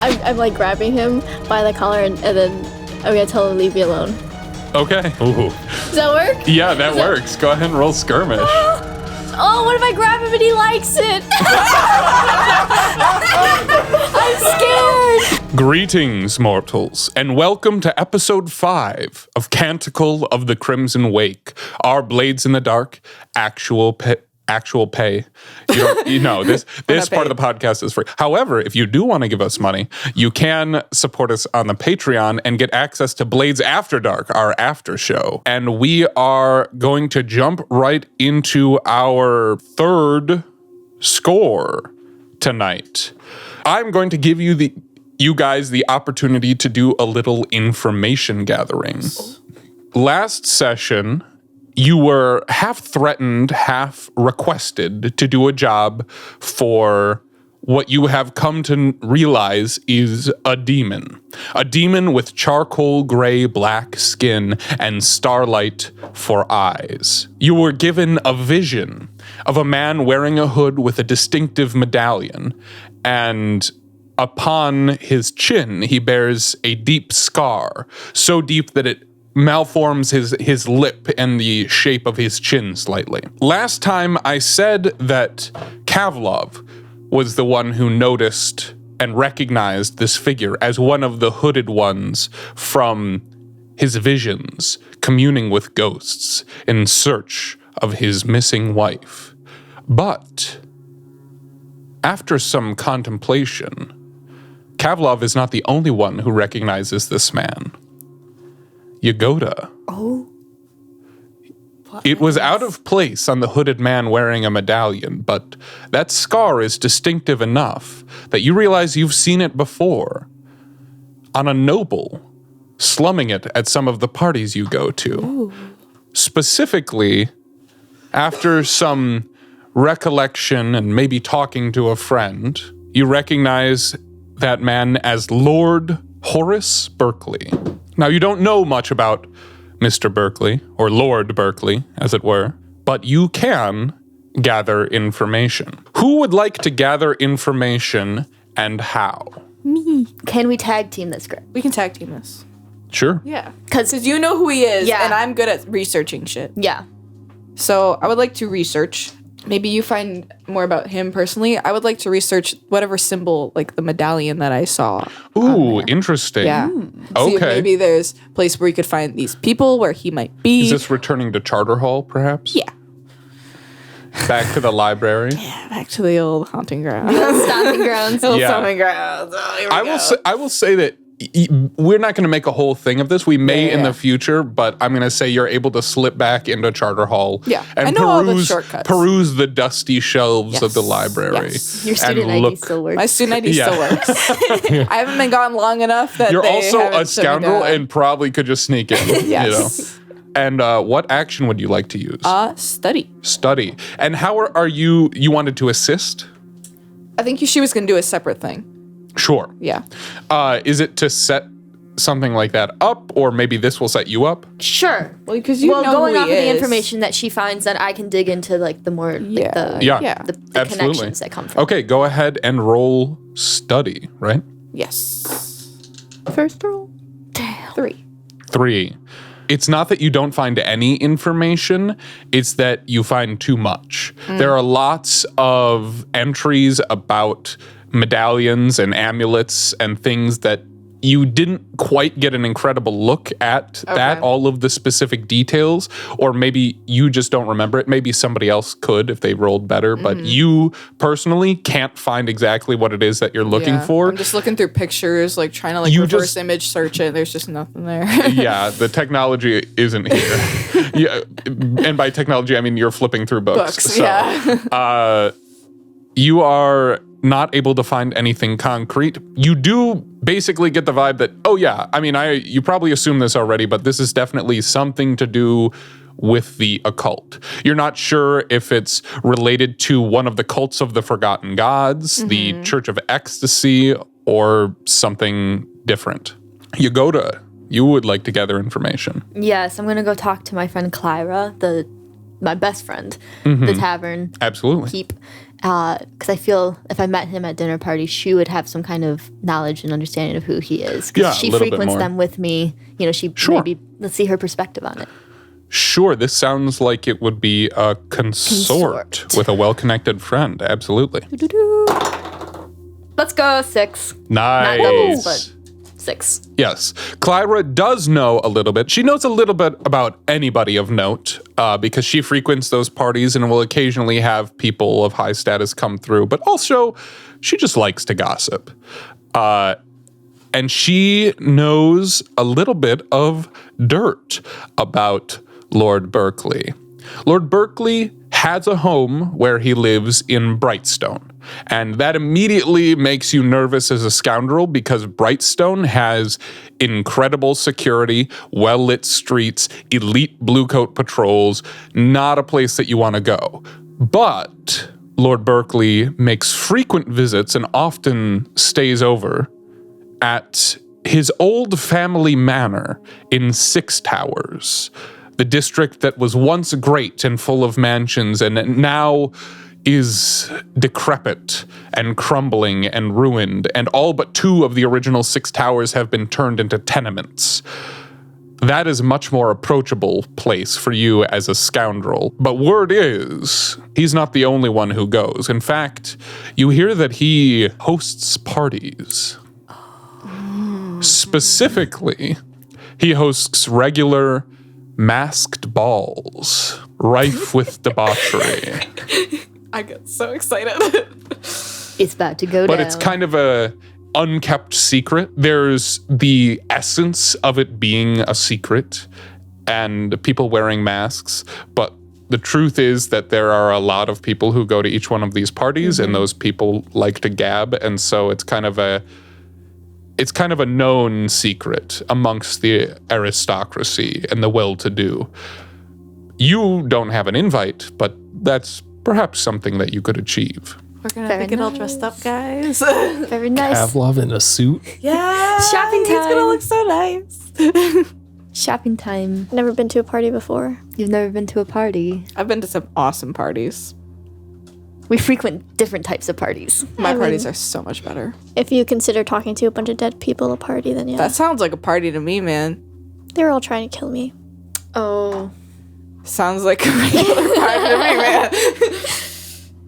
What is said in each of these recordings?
I'm like grabbing him by the collar and then I'm gonna tell him to leave me alone. Okay. Ooh. Does that work? Yeah, that works. Go ahead and roll skirmish. Oh, what if I grab him and he likes it? I'm scared. Greetings, mortals, and welcome to episode 5 of Canticle of the Crimson Wake. Our Blades in the Dark, actual pay. This part of the podcast is free. However, if you do want to give us money, you can support us on the Patreon and get access to Blades After Dark, our after show. And we are going to jump right into our third score tonight. I'm going to give you guys the opportunity to do a little information gathering. Last session, you were half threatened, half requested to do a job for what you have come to realize is a demon. A demon with charcoal gray black skin and starlight for eyes. You were given a vision of a man wearing a hood with a distinctive medallion, and upon his chin he bears a deep scar, so deep that it malforms his lip and the shape of his chin slightly. Last time I said that Kavlov was the one who noticed and recognized this figure as one of the hooded ones from his visions, communing with ghosts in search of his missing wife. But after some contemplation, Kavlov is not the only one who recognizes this man. Yagoda. Oh. It was out of place on the hooded man wearing a medallion, but that scar is distinctive enough that you realize you've seen it before on a noble, slumming it at some of the parties you go to. Ooh. Specifically, after some recollection and maybe talking to a friend, you recognize that man as Lord Horace Berkeley. Now, you don't know much about Mr. Berkeley, or Lord Berkeley, as it were, but you can gather information. Who would like to gather information and how? Me. Can we tag team this, Greg? We can tag team this. Sure. Yeah. Because you know who he is, Yeah. and I'm good at researching shit. Yeah. So I would like to research. Maybe you find more about him personally. I would like to research whatever symbol, like the medallion that I saw. Ooh, interesting. Yeah. See if Okay. maybe there's a place where you could find these people, where he might be. Is this returning to Charter Hall, perhaps? Yeah. Back to the library? Back to the old haunting ground. Stomping grounds. Old Yeah. stomping grounds. Oh, here we go. I will say that we're not going to make a whole thing of this. We may in the future, but I'm going to say you're able to slip back into Charter Hall Yeah, and I know all the shortcuts. peruse the dusty shelves of the library. Yes. Your student and ID still works. My student ID Yeah. still works. I haven't been gone long enough that You're they also haven't a shut me scoundrel down. and probably could just sneak in. Yes. And what action would you like to use? Study. Study. And how are you wanted to assist? I think she was going to do a separate thing. Sure. Yeah. Is it to set something like that up, or maybe this will set you up? Sure. Well, because you know going who off he of the is. information that she finds, that I can dig into like the more like, the Yeah. the Absolutely. connections that come from. Okay, go ahead and roll study, right? Yes. First roll. 3. It's not that you don't find any information, it's that you find too much. There are lots of entries about medallions and amulets and things that you didn't quite get an incredible look at that, all of the specific details, or maybe you just don't remember it. Maybe somebody else could if they rolled better, but you personally can't find exactly what it is that you're looking for. I'm just looking through pictures, like trying to like You reverse just- image search it. There's just nothing there. Yeah, the technology isn't here. Yeah, and by technology, I mean you're flipping through books. Books, yeah. You are not able to find anything concrete. You do basically get the vibe that, oh yeah, I mean, you probably assume this already, but this is definitely something to do with the occult. You're not sure if it's related to one of the cults of the Forgotten Gods, the Church of Ecstasy, or something different. Yagoda, you would like to gather information. Yes, I'm gonna go talk to my friend Clyra, the my best friend, the tavern. Absolutely. Keep. Because I feel if I met him at dinner parties, she would have some kind of knowledge and understanding of who he is. Because she frequents them with me. You know, maybe let's see her perspective on it. Sure, this sounds like it would be a consort. With a well-connected friend. Absolutely. Let's go 6. Nice. Not doubles, but 6. Yes. Clyra does know a little bit. She knows a little bit about anybody of note because she frequents those parties and will occasionally have people of high status come through. But also, she just likes to gossip. And she knows a little bit of dirt about Lord Berkeley. Lord Berkeley has a home where he lives in Brightstone. And that immediately makes you nervous as a scoundrel because Brightstone has incredible security, well-lit streets, elite bluecoat patrols, not a place that you want to go. But Lord Berkeley makes frequent visits and often stays over at his old family manor in Six Towers, the district that was once great and full of mansions and now is decrepit and crumbling and ruined, and all but 2 of the original 6 towers have been turned into tenements. That is a much more approachable place for you as a scoundrel. But word is, he's not the only one who goes. In fact, you hear that he hosts parties. Specifically, he hosts regular masked balls, rife with debauchery. I get so excited. It's about to go down. But it's kind of a unkept secret. There's the essence of it being a secret and people wearing masks. But the truth is that there are a lot of people who go to each one of these parties and those people like to gab. And so it's kind of a known secret amongst the aristocracy and the well-to-do. You don't have an invite, but that's perhaps something that you could achieve. We're gonna get all dressed up, guys. Very nice. Pavlov in a suit. Yeah, Shopping time. It's gonna look so nice. Shopping time. Never been to a party before. You've never been to a party. I've been to some awesome parties. We frequent different types of parties. My parties are so much better. If you consider talking to a bunch of dead people a party, then yeah. That sounds like a party to me, man. They're all trying to kill me. Oh. Sounds like a regular party to me, man.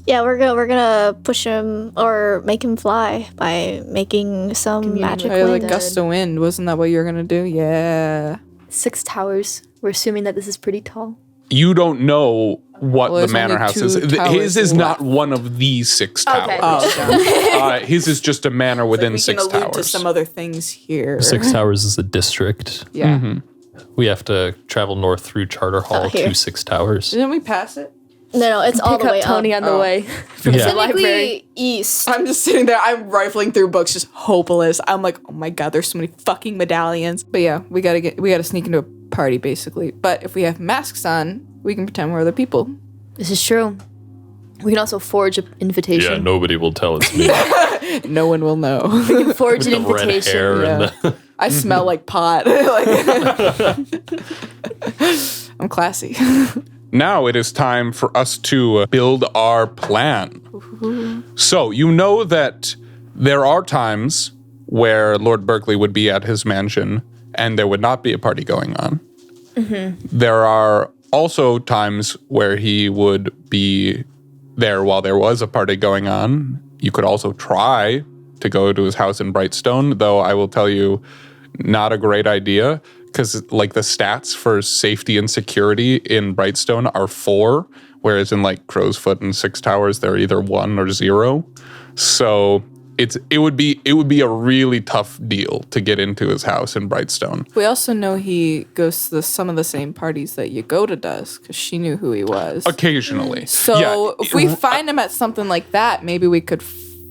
Yeah, we're gonna push him or make him fly by making some magic Like wind. gust of wind. Wasn't that what you were gonna do? Yeah. 6 towers. We're assuming that this is pretty tall. You don't know what the there's manor only house is. 2 towers His is not left. one of these 6 towers. Okay. Oh, okay. His is just a manor within we 6 can allude towers. to some other things here. 6 Towers is a district. Yeah. We have to travel north through Charter Hall here. to 6 Towers. Didn't we pass it? No, it's all Pick the way up Tony up. on the way from Yeah. the library. Technically east. I'm just sitting there. I'm rifling through books, just hopeless. I'm like, oh my god, there's so many fucking medallions. But yeah, we gotta sneak into a party basically. But if we have masks on, we can pretend we're other people. This is true. We can also forge an invitation. Yeah, nobody will tell it's me. No one will know. We can forge With an the red invitation. hair and the I smell like pot. I'm classy. Now it is time for us to build our plan. So you know that there are times where Lord Berkeley would be at his mansion and there would not be a party going on. There are also times where he would be there while there was a party going on. You could also try to go to his house in Brightstone, though I will tell you, not a great idea. Because like the stats for safety and security in Brightstone are 4, whereas in like Crow's Foot and 6 Towers they're either 1 or 0. So it would be a really tough deal to get into his house in Brightstone. We also know he goes to some of the same parties that Yagoda does, because she knew who he was. Occasionally. So Yeah, if we find him at something like that, maybe we could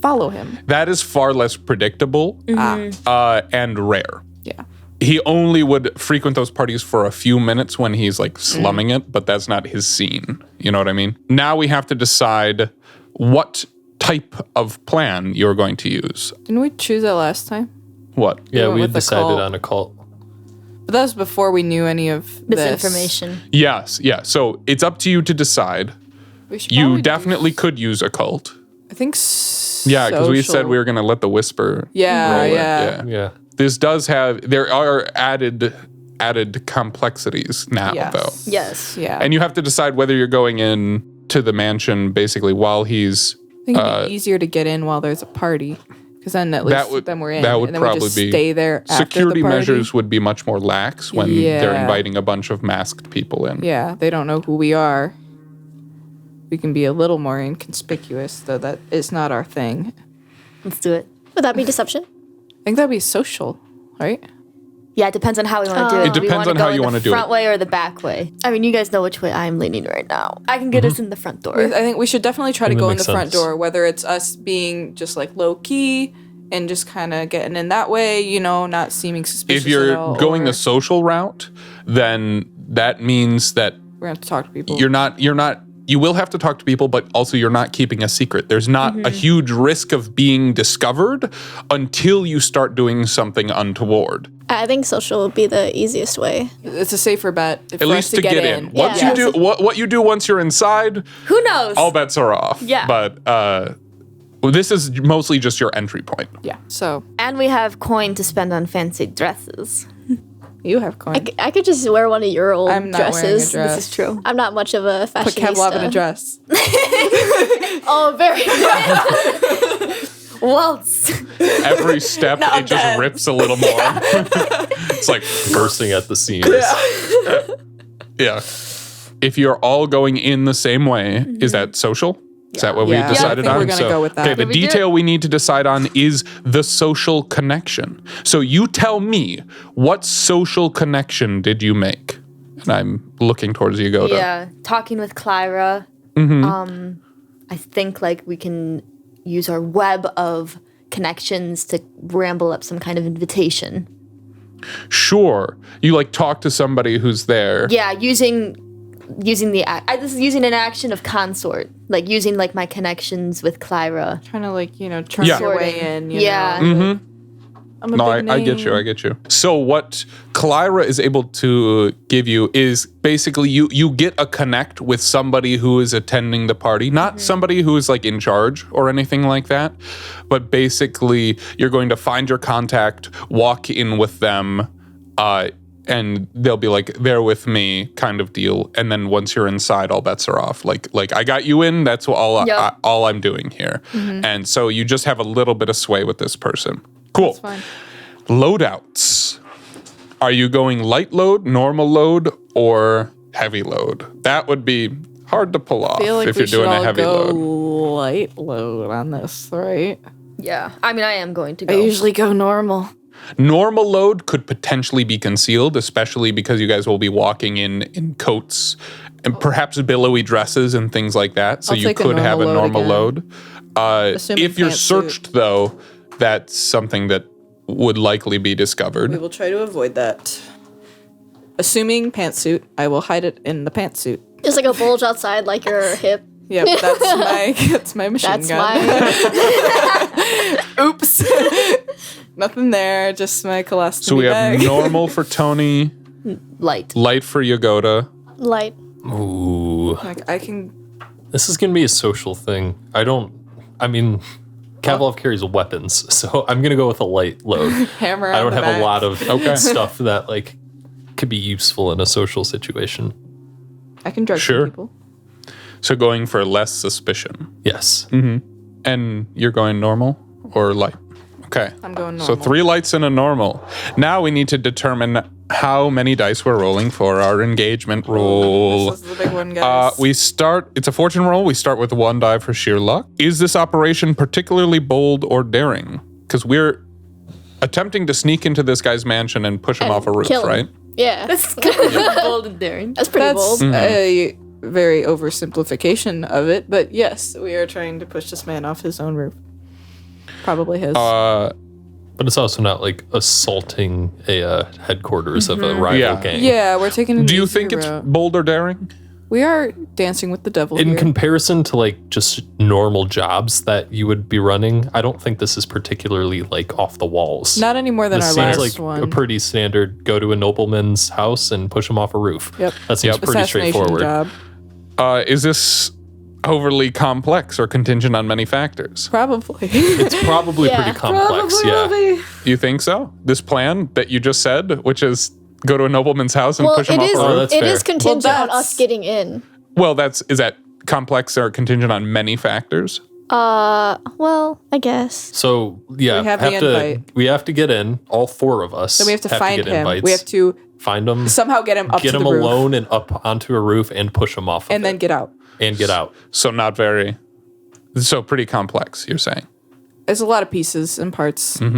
follow him. that is far less predictable and rare. Yeah. He only would frequent those parties for a few minutes when he's like slumming it, but that's not his scene. You know what I mean? Now we have to decide what type of plan you're going to use. Didn't we choose that last time? What? yeah, went we with the decided cult. on a cult. But that was before we knew any of this information. Yes, yeah. So it's up to you to decide. You definitely could use occult. I think Yeah, because we said we were going to let the whisper roll it. Yeah. This does have, there are added complexities now, though. Yes. Yeah. And you have to decide whether you're going in to the mansion basically while he's... I think it'd be easier to get in while there's a party. Because then at least then we're in. That would and then probably we just be... stay there after security the party. measures would be much more lax when they're inviting a bunch of masked people in. Yeah, they don't know who we are. We can be a little more inconspicuous, though that is not our thing. Let's do it. Would that be deception? I think that'd be social, right? Yeah, it depends on how we want to do it. It depends on how you want to do it. The front way or the back way. I mean, you guys know which way I'm leaning right now. I can get us in the front door. I think we should definitely try to go in the front sense. door, whether it's us being just like low key and just kind of getting in that way, you know, not seeming suspicious. If you're at all, going the social route, then that means that we're gonna have to talk to people. you will have to talk to people, but also you're not keeping a secret. There's not a huge risk of being discovered until you start doing something untoward. I think social would be the easiest way. It's a safer bet At least to get in. Once Yeah. you do what you do once you're inside, Who knows? all bets are off. Yeah. But this is mostly just your entry point. Yeah. So And we have coin to spend on fancy dresses. you have coin. I could just wear one of your old I'm not dresses. wearing a dress. This is true. I'm not much of a fashionista. Put Kevlov in a dress. Oh, very Waltz. Every step, it just rips a little more. It's like Bursting at the seams. Yeah. If you're all going in the same way, is that social? Is that what we Yeah, I decided think on? we're gonna go with that. Okay, the Did we do detail we need to decide on is the social connection. So you tell me, what social connection did you make? And I'm looking towards you, Yoda. Yeah, talking with Clyra. I think like we can use our web of connections to ramble up some kind of invitation. Sure. You like talk to somebody who's there. Yeah, using this is using an action of consort, like using like my connections with Clyra. Trying to like, you know, turn Yeah. your way in. You Yeah. know? I'm a No, big I get name. you. I get you. So what Clyra is able to give you is basically you get a connect with somebody who is attending the party, not somebody who is like in charge or anything like that, but basically you're going to find your contact, walk in with them, and they'll be like, they're with me kind of deal. And then once you're inside, all bets are off. Like I got you in, that's all I'm doing here. And so you just have a little bit of sway with this person. Cool. That's fine. Loadouts. Are you going light load, normal load, or heavy load? That would be hard to pull off I feel like if we you're doing should a all heavy go load. light load on this, right? Yeah. I mean, I am going to I go. usually go normal. Normal load could potentially be concealed, especially because you guys will be walking in coats and perhaps billowy dresses and things like that. So I'll you take a could have a normal load normal load. Assuming If you're pantsuit. searched, though, that's something that would likely be discovered. We will try to avoid that. Assuming pantsuit, I will hide it in the pantsuit. Just like a bulge outside, like your hip. Yep, that's my machine That's gun. my. Oops. Nothing there, just my colostomy So we have bag. normal for Tony, light. light for Yagoda. Light. Ooh. Like I can. This is going to be a social thing. Kavlov carries weapons, so I'm going to go with a light load. Hammer I on don't the have back. a lot of stuff that like could be useful in a social situation. I can drug some Sure. people. So going for less suspicion. Yes. And you're going normal or light? Okay. I'm going So normal. 3 lights and a normal. Now we need to determine how many dice we're rolling for our engagement roll. This is the big one, guys. It's a fortune roll. We start with 1 die for sheer luck. Is this operation particularly bold or daring? Because we're attempting to sneak into this guy's mansion and push him off a roof, kill him. right? Yeah. That's bold and daring. That's pretty That's bold. a very oversimplification of it, but yes, we are trying to push this man off his own roof. Probably his. But it's also not like assaulting a headquarters of a rival Yeah. gang. Yeah, we're taking. Do you think it's bold or daring? We are dancing with the devil In here. comparison to like just normal jobs that you would be running, I don't think this is particularly like off the walls. Not any more than This our seems last like one. a pretty standard go to a nobleman's house and push him off a roof. Yep. That seems pretty Assassination straightforward. job. Is this overly complex or contingent on many factors? Probably. It's probably pretty complex. Probably. You think so? This plan that you just said, which is go to a nobleman's house and push him off a roof? that's it fair. is contingent on that's- us getting in. Well, is that complex or contingent on many factors? Well, I guess. So yeah, We have the invite. we have to get in. All four of us. Then we have to find get him. Invites, We have to find him, somehow get him up get to him the roof. alone and up onto a roof and push him off, of And then it. get out. and get out. So pretty complex, you're saying. There's a lot of pieces and parts. I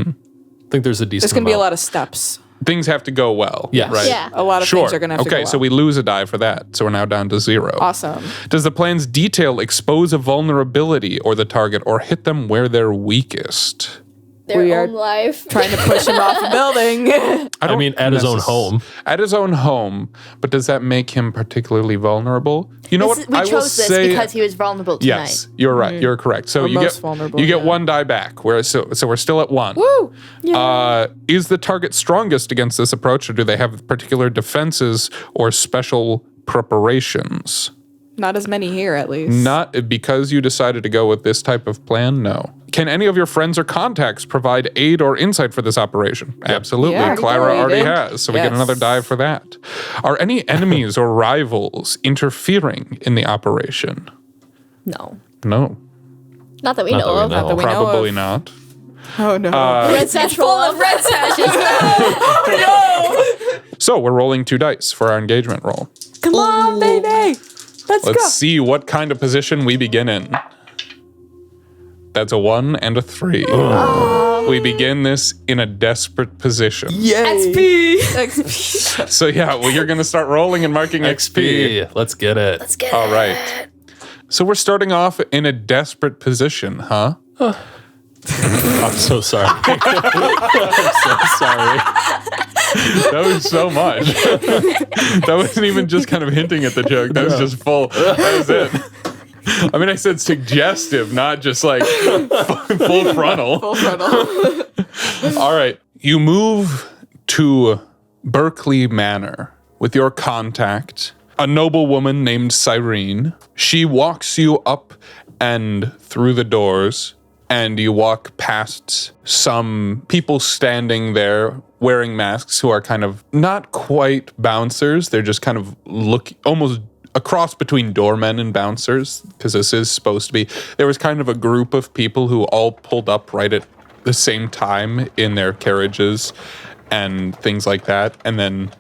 think there's a decent. There's going to be a amount. lot of steps. Things have to go well. Yes. Right? Yeah. A lot of Sure. things are going to have to go Okay, so well. we lose a die for that. So we're now down to 0. Awesome. Does the plan's detail expose a vulnerability or the target or hit them where they're weakest? Their We are own life. Trying to push him off a building. I mean, at his own home. At his own home, but does that make him particularly vulnerable? You know what? We I will chose this say, because he was vulnerable tonight. yes, you're right. You're correct. So Or you most get vulnerable, you get yeah. 1 die back. So we're still at 1. Woo! Is the target strongest against this approach, or do they have particular defenses or special preparations? Not as many here, at least. Not because you decided to go with this type of plan? No. Can any of your friends or contacts provide aid or insight for this operation? Absolutely. Yeah, Clara we already did. has, so we get Yes. another die for that. Are any enemies or rivals interfering in the operation? No. No. Not that we Not know that we of. know. That we know Probably of. not. Oh, no. Red sash full of red sashes. So we're rolling 2 dice for our engagement roll. Come on, baby. Let's Let's go. see what kind of position we begin in. That's a 1 and a 3. We begin this in a desperate position. XP. So yeah, well, you're going to start rolling and marking XP. Let's get it. Let's get All it. right. So we're starting off in a desperate position, huh? I'm so sorry. I'm so sorry. That was so much. That wasn't even just kind of hinting at the joke. That was just full. That was it. I mean, I said suggestive, not just like full frontal. Full frontal. All right. You move to Berkeley Manor with your contact, a noble woman named Cyrene. She walks you up and through the doors, and you walk past some people standing there wearing masks who are kind of not quite bouncers. They're just kind of almost a cross between doormen and bouncers, because this is supposed to be. There was kind of a group of people who all pulled up right at the same time in their carriages and things like that. And then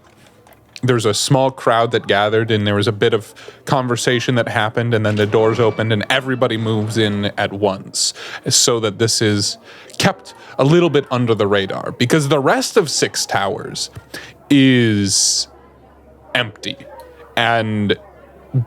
there's a small crowd that gathered, and there was a bit of conversation that happened, and then the doors opened and everybody moves in at once, so that this is kept a little bit under the radar, because the rest of Six Towers is empty. And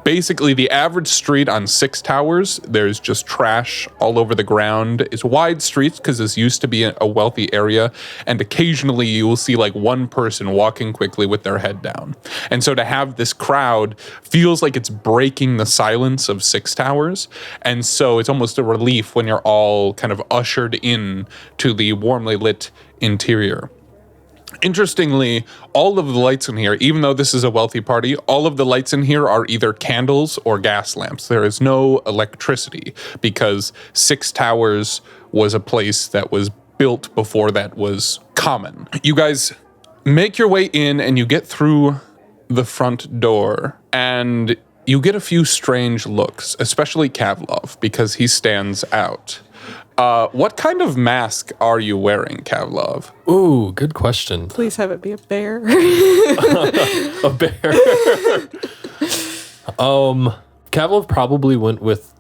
basically the average street on Six Towers, there's just trash all over the ground. It's wide streets because this used to be a wealthy area, and occasionally you will see like one person walking quickly with their head down. And so to have this crowd feels like it's breaking the silence of Six Towers, and so it's almost a relief when you're all kind of ushered in to the warmly lit interior. Interestingly, all of the lights in here, even though this is a wealthy party, all of the lights in here are either candles or gas lamps. There is no electricity, because Six Towers was a place that was built before that was common. You guys make your way in and you get through the front door, and you get a few strange looks, especially Kavlov, because he stands out. What kind of mask are you wearing, Kavlov? Ooh, good question. Please have it be a bear. A bear. Kavlov probably went with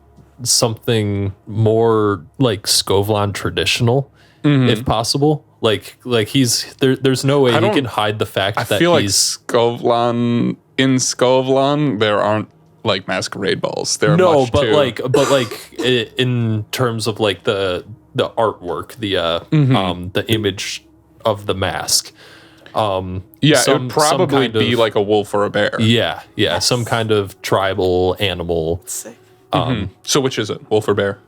something more like Skovlan traditional, if possible. Like he's there's no way he can hide the fact that feel like he's Skovlan. In Skovlan, there aren't like masquerade balls. There are no, much but too. like in terms of like the artwork, the image of the mask. it would probably be like a wolf or a bear. Yeah, some kind of tribal animal. So which is it, wolf or bear?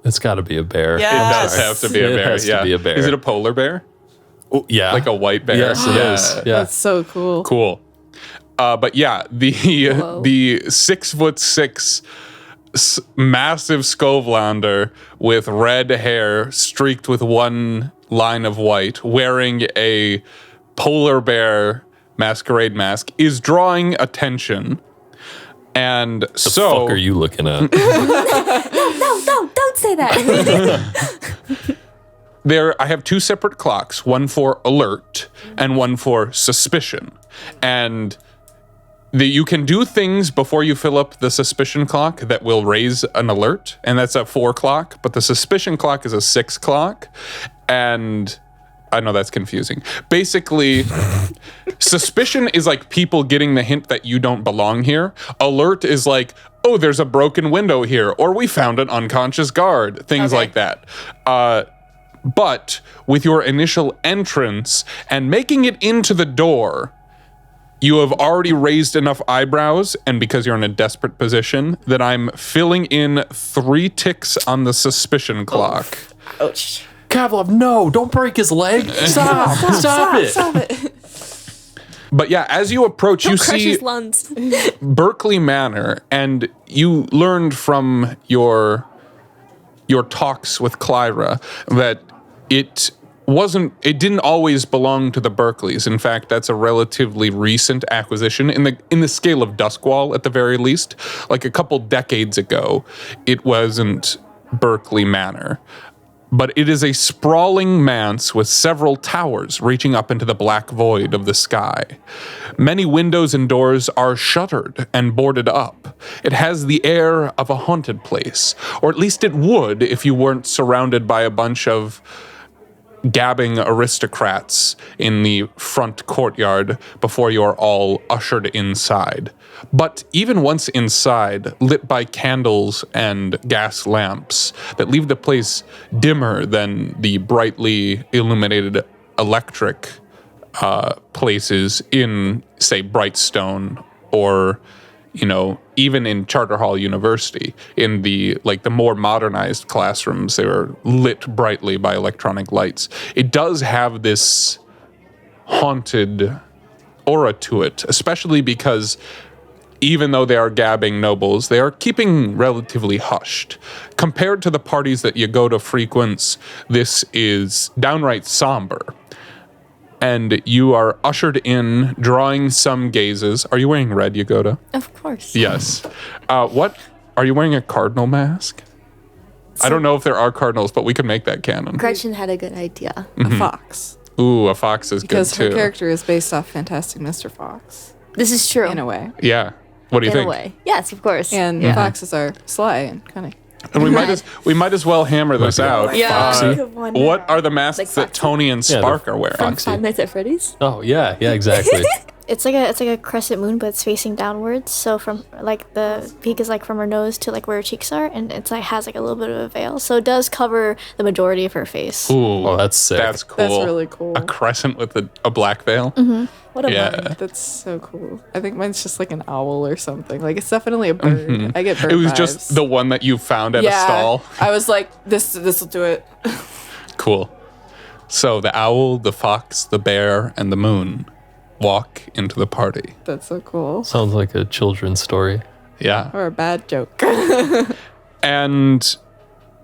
It's got to be a bear. Yes. It does have to be a bear. It has to be a bear. Is it a polar bear? Oh, yeah. Like a white bear? Yes, it is. Yeah. That's so cool. Cool. But yeah, the 6'6" massive Skovlander with red hair streaked with one line of white, wearing a polar bear masquerade mask, is drawing attention. And the fuck are you looking at? No, don't say that. I have two separate clocks, one for alert and one for suspicion. And you can do things before you fill up the suspicion clock that will raise an alert, and that's a 4 clock, but the suspicion clock is a 6 clock. And I know that's confusing. Basically, suspicion is like people getting the hint that you don't belong here. Alert is like, oh, there's a broken window here, or we found an unconscious guard, things like that. But with your initial entrance and making it into the door, you have already raised enough eyebrows, and because you're in a desperate position, that I'm filling in 3 ticks on the suspicion clock. Ouch. Kavlov, no, don't break his leg. Stop it. But yeah, as you approach, you Crush see his lungs. Berkeley Manor, and you learned from your talks with Clyra that it didn't always belong to the Berkeleys. In fact, that's a relatively recent acquisition in the scale of Duskwall, at the very least. Like a couple decades ago, it wasn't Berkeley Manor. But it is a sprawling manse with several towers reaching up into the black void of the sky. Many windows and doors are shuttered and boarded up. It has the air of a haunted place, or at least it would if you weren't surrounded by a bunch of gabbing aristocrats in the front courtyard before you're all ushered inside. But even once inside, lit by candles and gas lamps that leave the place dimmer than the brightly illuminated electric places in, say, Brightstone, or, even in Charter Hall University, in the more modernized classrooms, they were lit brightly by electronic lights. It does have this haunted aura to it, especially because even though they are gabbing nobles, they are keeping relatively hushed. Compared to the parties that you go to frequent, this is downright somber. And you are ushered in, drawing some gazes. Are you wearing red, Yagoda? Of course. Yes. What? Are you wearing a cardinal mask? I don't know if there are cardinals, but we could make that canon. Gretchen had a good idea. A fox. Ooh, a fox is good too. Because her character is based off Fantastic Mr. Fox. This is true. In a way. Yeah. What do you think? In a way. Yes, of course. And foxes are sly and cunning. And we might as well hammer this out. Yeah. What are the masks that Tony and Spark are wearing? From Five Nights at Freddy's? Oh, yeah, exactly. It's like a crescent moon, but it's facing downwards. So from the peak is from her nose to where her cheeks are, and it's has a little bit of a veil. So it does cover the majority of her face. Ooh, oh, that's sick. That's cool. That's really cool. A crescent with a black veil. Mm-hmm. What a mind. That's so cool. I think mine's just an owl or something. It's definitely a bird. Mm-hmm. I get bird It was vibes. just the one that you found at a stall. I was like, this will do it. Cool. So the owl, the fox, the bear, and the moon walk into the party. That's so cool. Sounds like a children's story. Yeah. Or a bad joke. And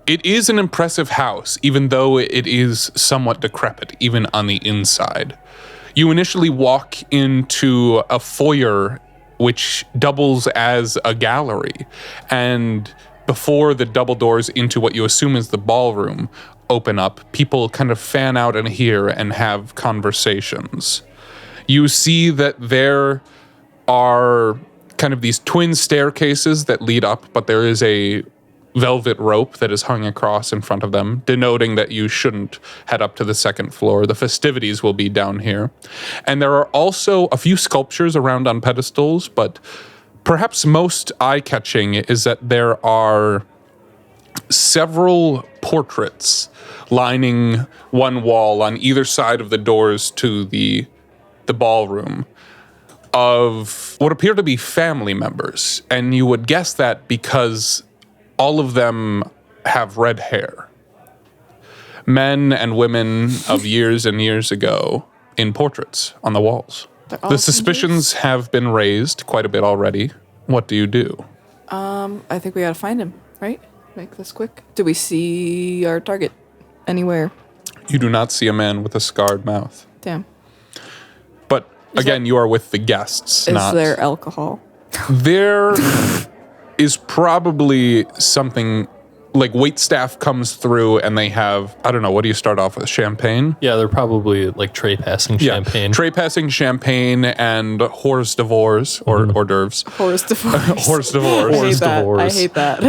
it is an impressive house, even though it is somewhat decrepit, even on the inside. You initially walk into a foyer which doubles as a gallery, and before the double doors into what you assume is the ballroom open up, people kind of fan out in here and have conversations. You see that there are kind of these twin staircases that lead up, but there is a velvet rope that is hung across in front of them, denoting that you shouldn't head up to the second floor. The festivities will be down here. And there are also a few sculptures around on pedestals, but perhaps most eye-catching is that there are several portraits lining one wall on either side of the doors to the the ballroom of what appear to be family members. And you would guess that because all of them have red hair. Men and women of years and years ago in portraits on the walls. The suspicions have been raised quite a bit already. What do you do? I think we gotta find him, right? Make this quick. Do we see our target anywhere? You do not see a man with a scarred mouth. Damn. But again, you are with the guests. Is not... there alcohol? There is probably something like waitstaff comes through and they have, I don't know, what do you start off with? Champagne? Yeah, they're probably like tray passing champagne. Tray passing champagne and hors d'oeuvres or hors d'oeuvres. Hors d'oeuvres. Hors d'oeuvres. I hate that.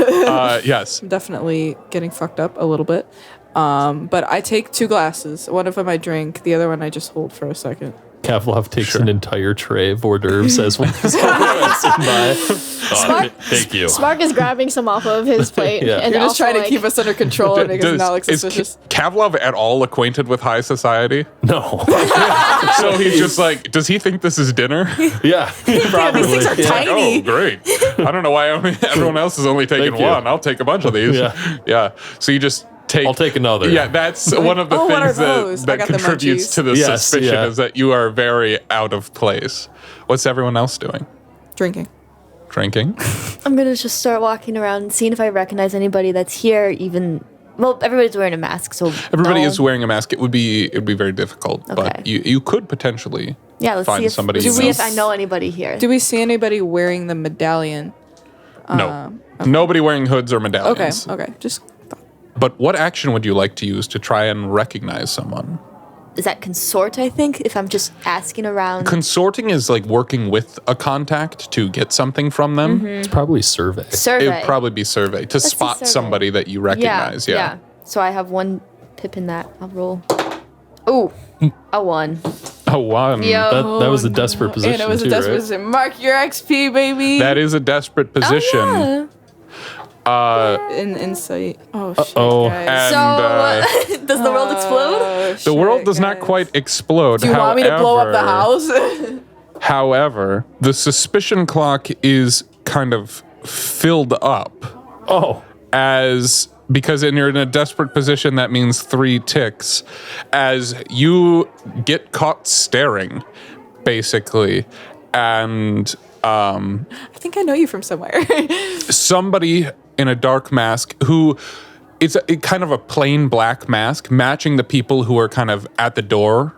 Yes. I'm definitely getting fucked up a little bit. But I take 2 glasses. One of them I drink. The other one I just hold for a second. Kavlov takes an entire tray of hors d'oeuvres as one is passing by. Thank you. Spark is grabbing some off of his plate. And You're just trying to keep us under control and make us not look suspicious. Is Kavlov at all acquainted with high society? No. So he's just like, does he think this is dinner? Yeah, probably. These things are tiny. Oh, great. I don't know why everyone else is only taking one. I'll take a bunch of these. Yeah. So you just... I'll take another. Yeah, that's one of the things that contributes to the suspicion is that you are very out of place. What's everyone else doing? Drinking. I'm going to just start walking around and seeing if I recognize anybody that's here even... Well, everybody's wearing a mask, so... Everybody is wearing a mask. It would be very difficult, but you could potentially find somebody. See if I know anybody here. Do we see anybody wearing the medallion? No. Nobody wearing hoods or medallions. Okay. Just... But what action would you like to use to try and recognize someone? Is that consort, I think, if I'm just asking around? Consorting is like working with a contact to get something from them. Mm-hmm. It's probably survey. It would probably be survey to spot somebody that you recognize. Yeah. So I have 1 pip in that. I'll roll. Ooh, a 1. A 1. Yo, that was a desperate position. And it was a desperate position. Mark your XP, baby. That is a desperate position. Oh, yeah. In insight. Oh, shit, guys. So, does the world explode? The world does not quite explode. Do you want me to blow up the house? However, the suspicion clock is kind of filled up. Because you're in a desperate position, that means 3 ticks. As you get caught staring, basically. And... I think I know you from somewhere. Somebody in a dark mask who it's kind of a plain black mask matching the people who are kind of at the door,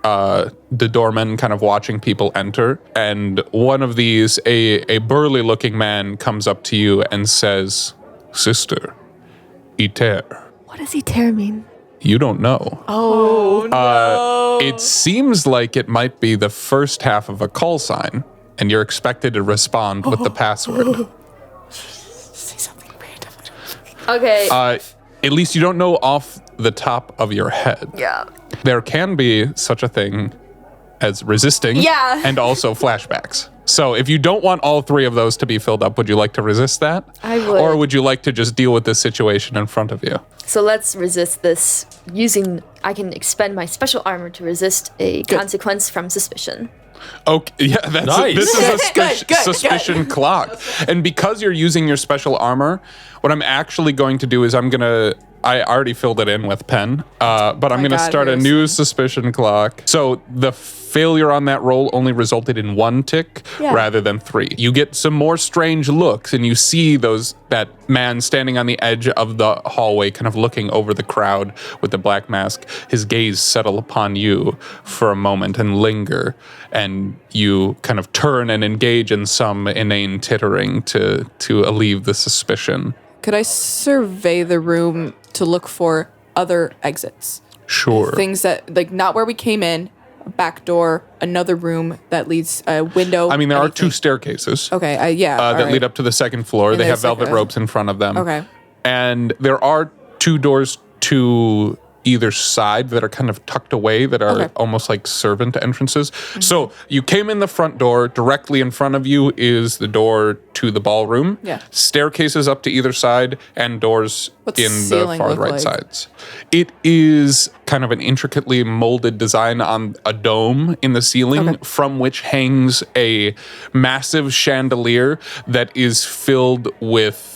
the doorman kind of watching people enter. And one of these, a burly looking man comes up to you and says, "Sister, iter." What does iter mean? You don't know. Oh, no. It seems like it might be the first half of a call sign. And you're expected to respond with the password. Say something random. Okay. At least you don't know off the top of your head. Yeah. There can be such a thing as resisting. Yeah. And also flashbacks. So if you don't want all 3 of those to be filled up, would you like to resist that? I would. Or would you like to just deal with this situation in front of you? So let's resist this I can expend my special armor to resist a consequence from suspicion. Okay, yeah, that's nice. This is a suspicion clock. And because you're using your special armor, what I'm actually going to do is I already filled it in with pen, but I'm going to start a new suspicion clock. So the failure on that roll only resulted in 1 tick rather than 3. You get some more strange looks, and you see that man standing on the edge of the hallway, kind of looking over the crowd with the black mask. His gaze settle upon you for a moment and linger, and you kind of turn and engage in some inane tittering to alleviate the suspicion. Could I survey the room to look for other exits? Sure. Things that, like, not where we came in, a back door, another room that leads a window. I mean, there are 2 staircases. Okay, that lead up to the 2nd floor. And they have velvet ropes in front of them. Okay. And there are 2 doors to either side that are kind of tucked away that are almost like servant entrances. Mm-hmm. So you came in the front door. Directly in front of you is the door to the ballroom. Yeah. Staircases up to either side and doors in the far right sides. It is kind of an intricately molded design on a dome in the ceiling from which hangs a massive chandelier that is filled with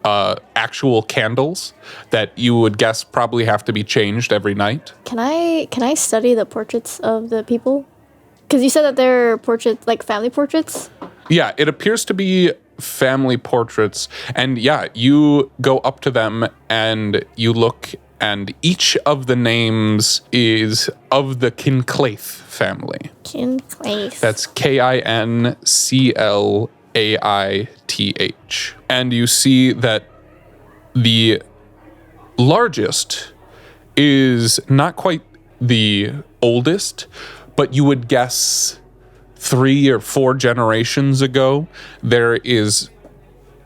actual candles that you would guess probably have to be changed every night. Can I study the portraits of the people? Because you said that they're portraits, like family portraits? Yeah, it appears to be family portraits. And yeah, you go up to them and you look, and each of the names is of the Kinclaith family. Kinclaith. That's Kinclaith. And you see that the largest is not quite the oldest, but you would guess 3 or 4 generations ago, there is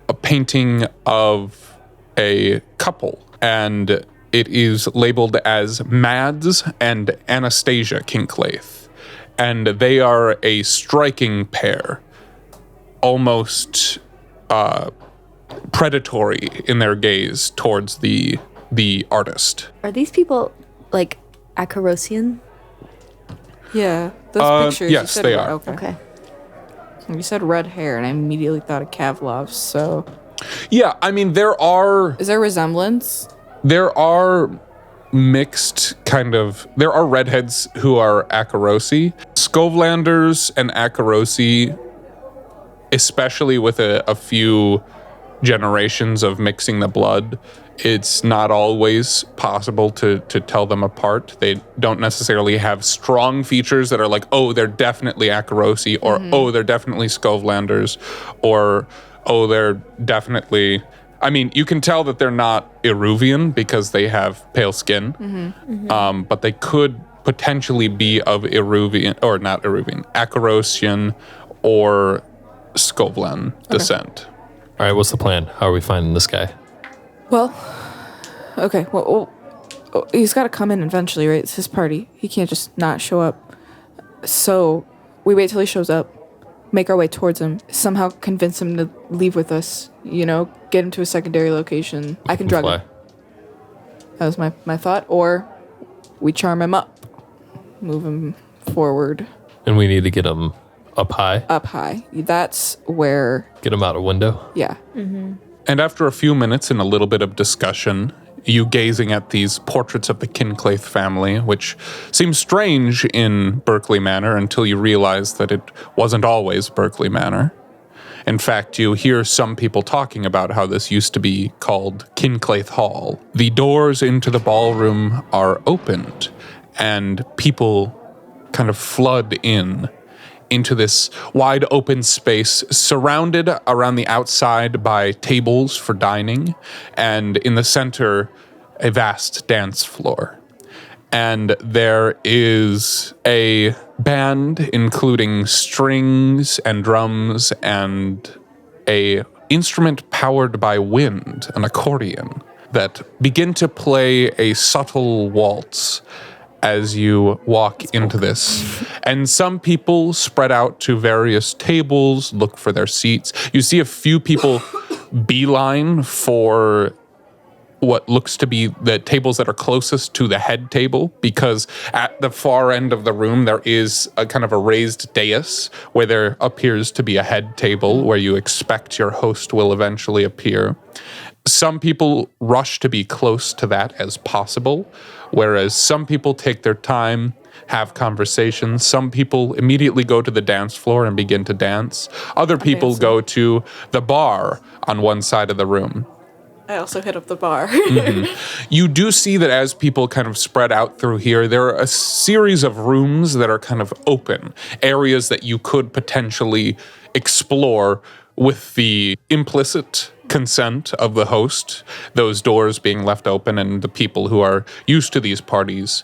a painting of a couple, and it is labeled as Mads and Anastasia Kinclaith, and they are a striking pair. Almost predatory in their gaze towards the artist. Are these people like Akarosian? Yeah, those pictures. Yes, they are. Okay. You said red hair, and I immediately thought of Kavlov. So. Yeah, I mean Is there resemblance? There are mixed kind of. There are redheads who are Akarosi. Skovlanders and Akarosi, especially with a few generations of mixing the blood, it's not always possible to tell them apart. They don't necessarily have strong features that are like, oh, they're definitely Akarosi, or oh, they're definitely Skovlanders, or oh, they're definitely... I mean, you can tell that they're not Eruvian because they have pale skin, but they could potentially be of Eruvian, or not Eruvian, Akarosian, or Skovlan descent. All right, what's the plan? How are we finding this guy? Well, okay. Well, he's got to come in eventually, right? It's his party. He can't just not show up. So we wait till he shows up, make our way towards him, somehow convince him to leave with us, get him to a secondary location. I can drug him. That was my thought. Or we charm him up, move him forward. And we need to get him up high? Up high. That's where... Get him out a window? Yeah. Mm-hmm. And after a few minutes and a little bit of discussion, you gazing at these portraits of the Kinclaith family, which seems strange in Berkeley Manor until you realize that it wasn't always Berkeley Manor. In fact, you hear some people talking about how this used to be called Kinclaith Hall. The doors into the ballroom are opened, and people kind of flood into this wide open space, surrounded around the outside by tables for dining, and in the center, a vast dance floor. And there is a band including strings and drums and a instrument powered by wind, an accordion, that begin to play a subtle waltz as you walk into this. And some people spread out to various tables, look for their seats. You see a few people beeline for what looks to be the tables that are closest to the head table, because at the far end of the room, there is a kind of a raised dais where there appears to be a head table where you expect your host will eventually appear. Some people rush to be close to that as possible, whereas some people take their time, have conversations. Some people immediately go to the dance floor and begin to dance. Other people go to the bar on one side of the room. I also hit up the bar. You do see that as people kind of spread out through here, there are a series of rooms that are kind of open, areas that you could potentially explore with the implicit consent of the host, those doors being left open and the people who are used to these parties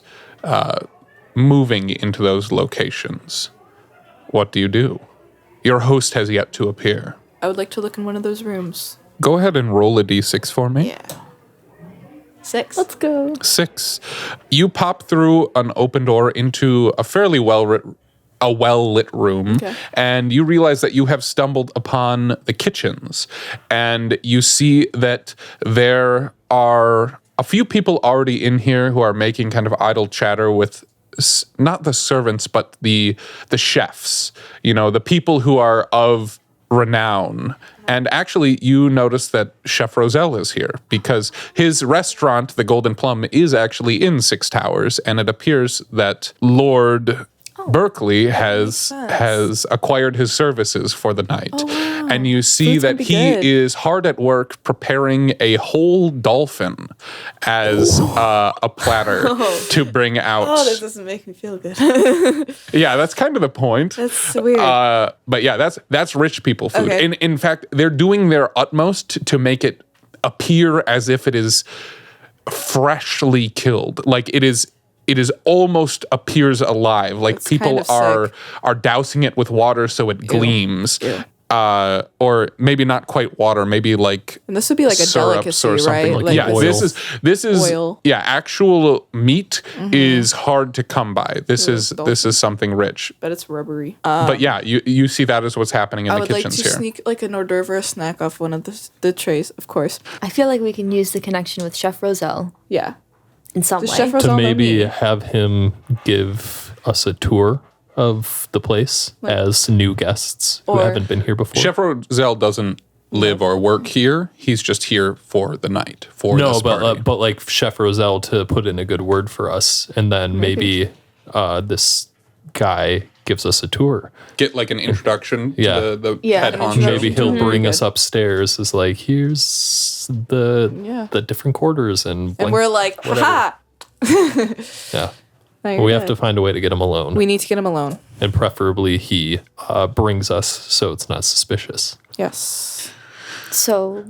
moving into those locations. What do? Your host has yet to appear. I would like to look in one of those rooms. Go ahead and roll a d6 for me. Yeah. 6. Let's go. 6. You pop through an open door into a fairly well-lit room, and you realize that you have stumbled upon the kitchens, and you see that there are a few people already in here who are making kind of idle chatter with not the servants, but the chefs, the people who are of renown. And actually, you notice that Chef Roselle is here because his restaurant, the Golden Plum, is actually in Six Towers, and it appears that Lord Berkeley has acquired his services for the night. Oh, wow. And you see that he is hard at work preparing a whole dolphin as a platter to bring out. Oh, this doesn't make me feel good. Yeah, that's kind of the point. That's weird. But yeah, that's rich people food. Okay. In fact, they're doing their utmost to make it appear as if it is freshly killed. Like it is almost appears alive. Like That's people kind of are dousing it with water so it gleams. Ew. Or maybe not quite water, maybe like And this would be like a delicacy, or something right? like yeah, oil. This is Oil. yeah, actual meat is hard to come by. This is something rich. But it's rubbery. But yeah, you see that is what's happening in I the would like kitchens to here. sneak like an hors d'oeuvre or a snack off one of the trays, of course. I feel like we can use the connection with Chef Roselle Yeah. in some Does way. Chef To Roselle know maybe me? have him give us a tour of the place as new guests who Or- haven't been here before. Chef Roselle doesn't live or work here. He's just here for the night. This party. but like Chef Roselle to put in a good word for us, and then maybe this guy gives us a tour. Get like an introduction Yeah. to the Yeah, head an honcho. introduction. Maybe he'll Mhm. bring us Good. upstairs. Is like, here's the different quarters and And we're like, ha! yeah. No, We have to find a way to get him alone, We need to get him alone. and preferably he brings us so it's not suspicious. Yes. So,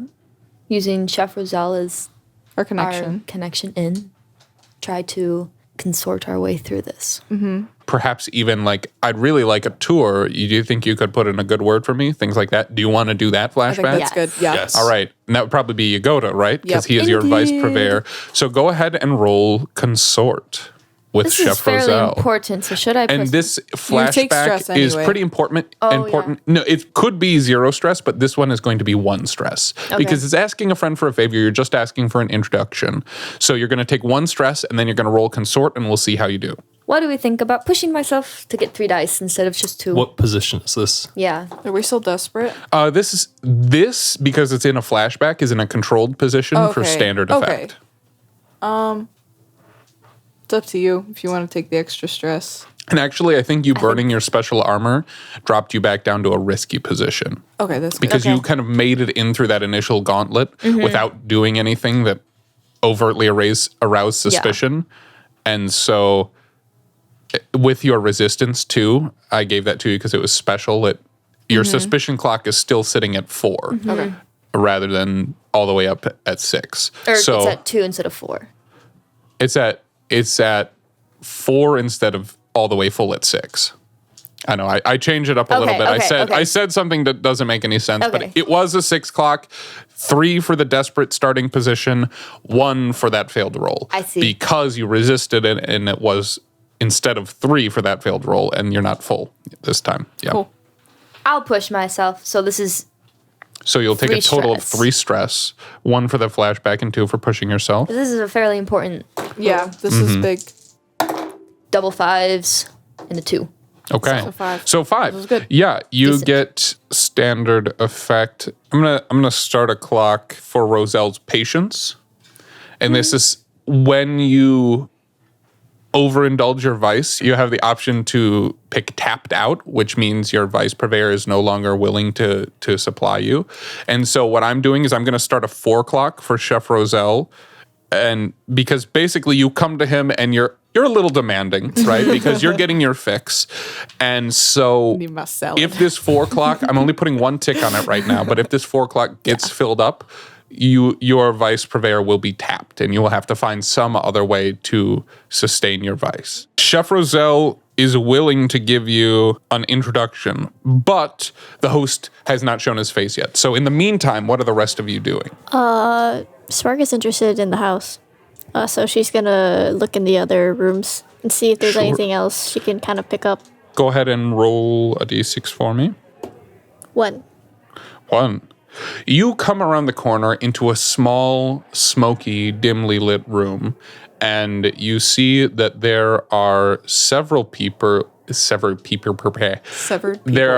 using Chef Roselle as Our connection. our connection in, try to consort our way through this. Perhaps even like, I'd really like a tour. Do you think you could put in a good word for me? Things like that. Do you want to do that I think flashback? that's good. Yeah. Yes. All right. And that would probably be Yagoda, right? Because Yep. he is your vice Indeed. purveyor. So go ahead and roll consort with This Chef is fairly Roselle. important, so should I And press- this take flashback stress is anyway. pretty important. Oh, No, it could be 0 stress, but this one is going to be 1 stress because it's asking a friend for a favor. You're just asking for an introduction. So you're going to take 1 stress, and then you're going to roll consort, and we'll see how you do. What do we think about pushing myself to get 3 dice instead of just 2? What position is this? Yeah. Are we still desperate? This because it's in a flashback is in a controlled position for standard effect. It's up to you if you want to take the extra stress. And actually, I think you burning your special armor dropped you back down to a risky position. Okay, that's good. Because you kind of made it in through that initial gauntlet without doing anything that overtly aroused suspicion. And so with your resistance too, I gave that to you because it was special. Your suspicion clock is still sitting at 4 Okay. rather than all the way up at 6. Or so it's at 2 instead of 4. it's at 4 instead of all the way full at 6. I know. I changed it up a little bit. I said something that doesn't make any sense, but Okay. it was a 6 clock, 3 for the desperate starting position, 1 for that failed roll. I see. Because you resisted it, and it was instead of 3 for that failed roll, and you're not full this time. Yeah. Cool. I'll push myself. So this is So you'll take a 3 total of stress. 3 stress, 1 for the flashback and 2 for pushing yourself. this is a fairly important Yeah, this is big. double 5s and a 2. Okay. So 5. So 5. This is good. Yeah, you Decent. get standard effect. I'm gonna start a clock for Roselle's patience. And this is when you overindulge your vice, you have the option to pick tapped out, which means your vice purveyor is no longer willing to supply you. And so what I'm doing is I'm gonna start a 4 clock for Chef Roselle. And because basically you come to him and you're a little demanding, right? Because you're getting your fix. And so Need my salad. if this 4 o'clock, I'm only putting 1 tick on it right now, but if this 4 o'clock gets filled up, your vice purveyor will be tapped and you will have to find some other way to sustain your vice. Chef Roselle is willing to give you an introduction, but the host has not shown his face yet. So in the meantime, what are the rest of you doing? Spark is interested in the house. So she's gonna look in the other rooms and see if there's anything else she can kind of pick up. Go ahead and roll a d6 for me. 1. You come around the corner into a small, smoky, dimly lit room, and you see that there are several people. There are severed people. There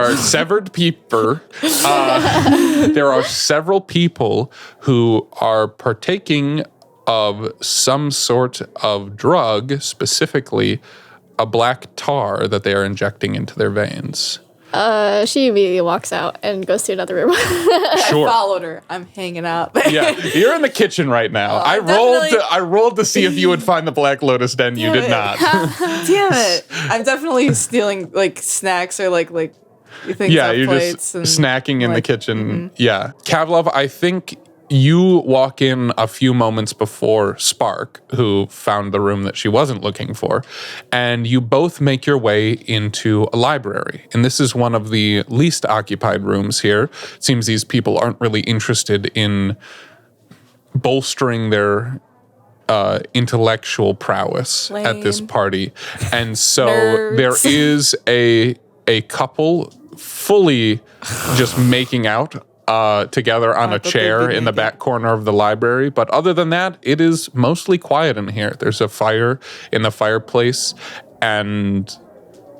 are several people who are partaking of some sort of drug, specifically a black tar that they are injecting into their veins. She immediately walks out and goes to another room. Sure. I followed her. I'm hanging out. Yeah, you're in the kitchen right now. I rolled to see if you would find the Black Lotus Den. You did not. Damn it! I'm definitely stealing like snacks or like things. Yeah, you're just snacking in the kitchen. Mm-hmm. Yeah, Kavlov, I think you walk in a few moments before Spark, who found the room that she wasn't looking for, and you both make your way into a library. And this is one of the least occupied rooms here. It seems these people aren't really interested in bolstering their intellectual prowess at this party. And so there is a couple fully just making out together on a chair in the back corner of the library. But other than that, it is mostly quiet in here. There's a fire in the fireplace and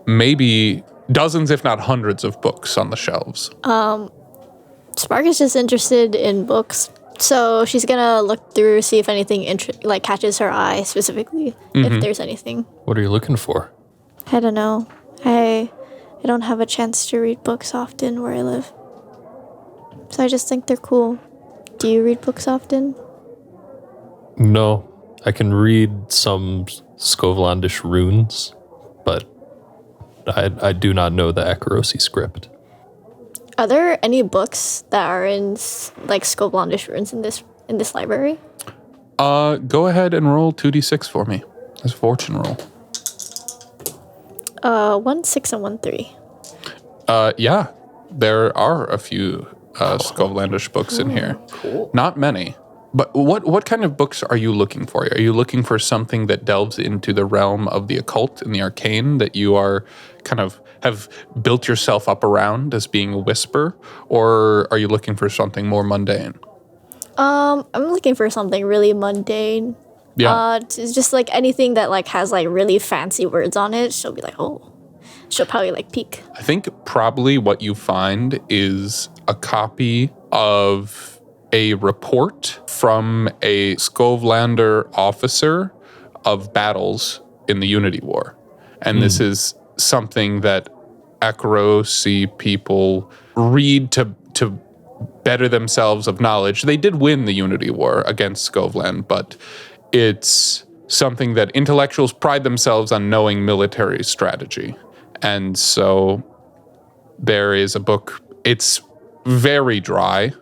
maybe dozens, if not hundreds, of books on the shelves. Spark is just interested in books. So she's going to look through, see if anything catches her eye specifically, if there's anything. What are you looking for? I don't know. I don't have a chance to read books often where I live. So I just think they're cool. Do you read books often? No. I can read some Skovlandish runes, but I do not know the Akarosi script. Are there any books that are in Skovlandish runes in this library? Go ahead and roll 2d6 for me. As a fortune roll. 1, 6, and 1, 3. Yeah. There are a few Skovlandish books in here. Cool. Not many. But what kind of books are you looking for? Are you looking for something that delves into the realm of the occult and the arcane that you are kind of have built yourself up around as being a whisper? Or are you looking for something more mundane? I'm looking for something really mundane. Yeah. It's just anything that has really fancy words on it. She'll be like, oh. She'll probably peek. I think probably what you find is a copy of a report from a Skovlander officer of battles in the Unity War. And this is something that Akarosi people read to better themselves of knowledge. They did win the Unity War against Skovland, but it's something that intellectuals pride themselves on knowing military strategy. And so there is a book. It's very dry,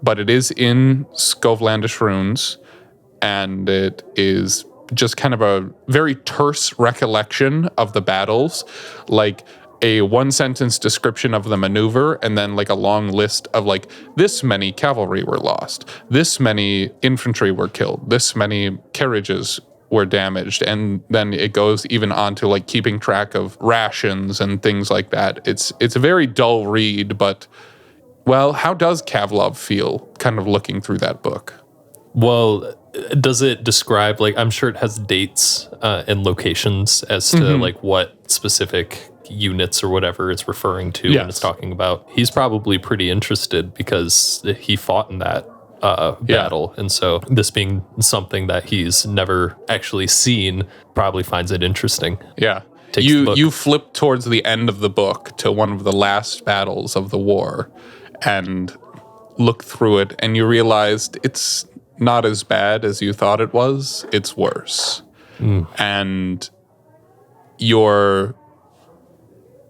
but it is in Skovlandish runes, and it is just kind of a very terse recollection of the battles, like a one-sentence description of the maneuver, and then a long list of this many cavalry were lost, this many infantry were killed, this many carriages were damaged, and then it goes even on to keeping track of rations and things like that. It's a very dull read, but well, how does Kavlov feel kind of looking through that book? Well, does it describe I'm sure it has dates and locations as to what specific units or whatever it's referring to when it's talking about? He's probably pretty interested because he fought in that battle. And so this being something that he's never actually seen, probably finds it interesting. Yeah. You flip towards the end of the book to one of the last battles of the war and look through it, and you realized it's not as bad as you thought it was. It's worse. And you're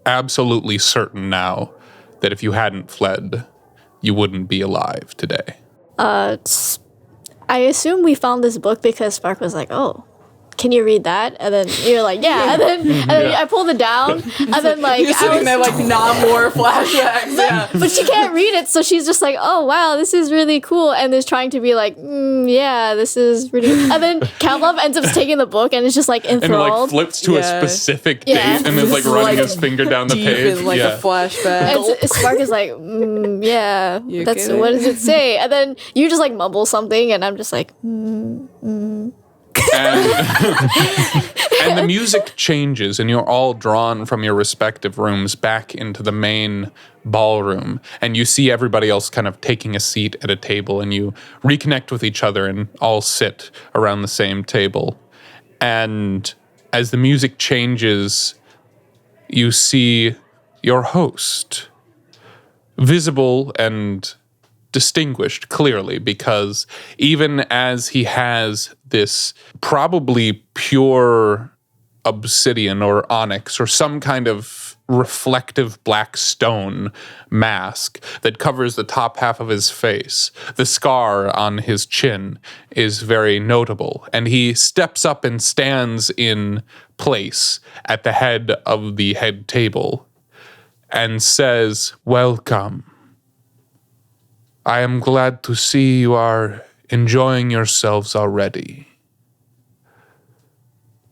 absolutely certain now that if you hadn't fled, you wouldn't be alive today. I assume we found this book because Spark was like, oh, can you read that? And then you're like, yeah. And then I pulled it down. And then like you're sitting there like not more flashbacks. But she can't read it, so she's just like, oh wow, this is really cool, and is trying to be like, yeah, this is really. And then Caleb ends up taking the book and is just like enthralled. And like flips to a specific date and is like running his finger down the page. In, like a flashback. And Spark is like, yeah, that's kidding? What does it say? And then you just like mumble something, and I'm just like, And the music changes, and you're all drawn from your respective rooms back into the main ballroom, and you see everybody else kind of taking a seat at a table, and you reconnect with each other and all sit around the same table. And as the music changes, you see your host, visible and distinguished clearly, because even as he has this probably pure obsidian or onyx or some kind of reflective black stone mask that covers the top half of his face, the scar on his chin is very notable, and he steps up and stands in place at the head of the head table and says, "Welcome. I am glad to see you are enjoying yourselves already.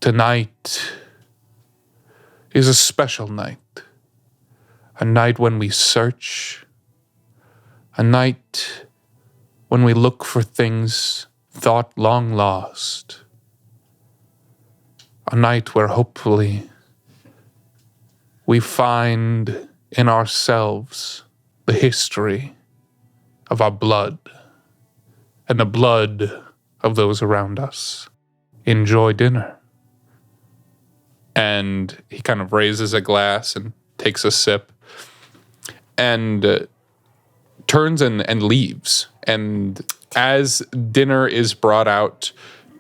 Tonight is a special night. A night when we search. A night when we look for things thought long lost. A night where hopefully we find in ourselves the history of our blood and the blood of those around us. Enjoy dinner." And he kind of raises a glass and takes a sip and turns and leaves. And as dinner is brought out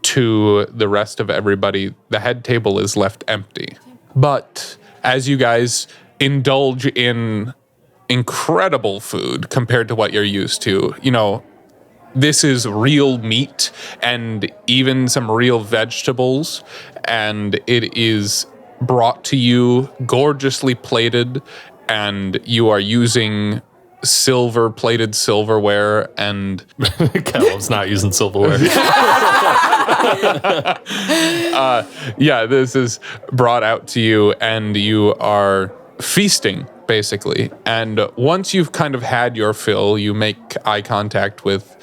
to the rest of everybody, the head table is left empty. But as you guys indulge in incredible food compared to what you're used to, you know, this is real meat and even some real vegetables, and it is brought to you gorgeously plated, and you are using silver-plated silverware, and Callum's not using silverware. This is brought out to you, and you are feasting, basically. And once you've kind of had your fill, you make eye contact with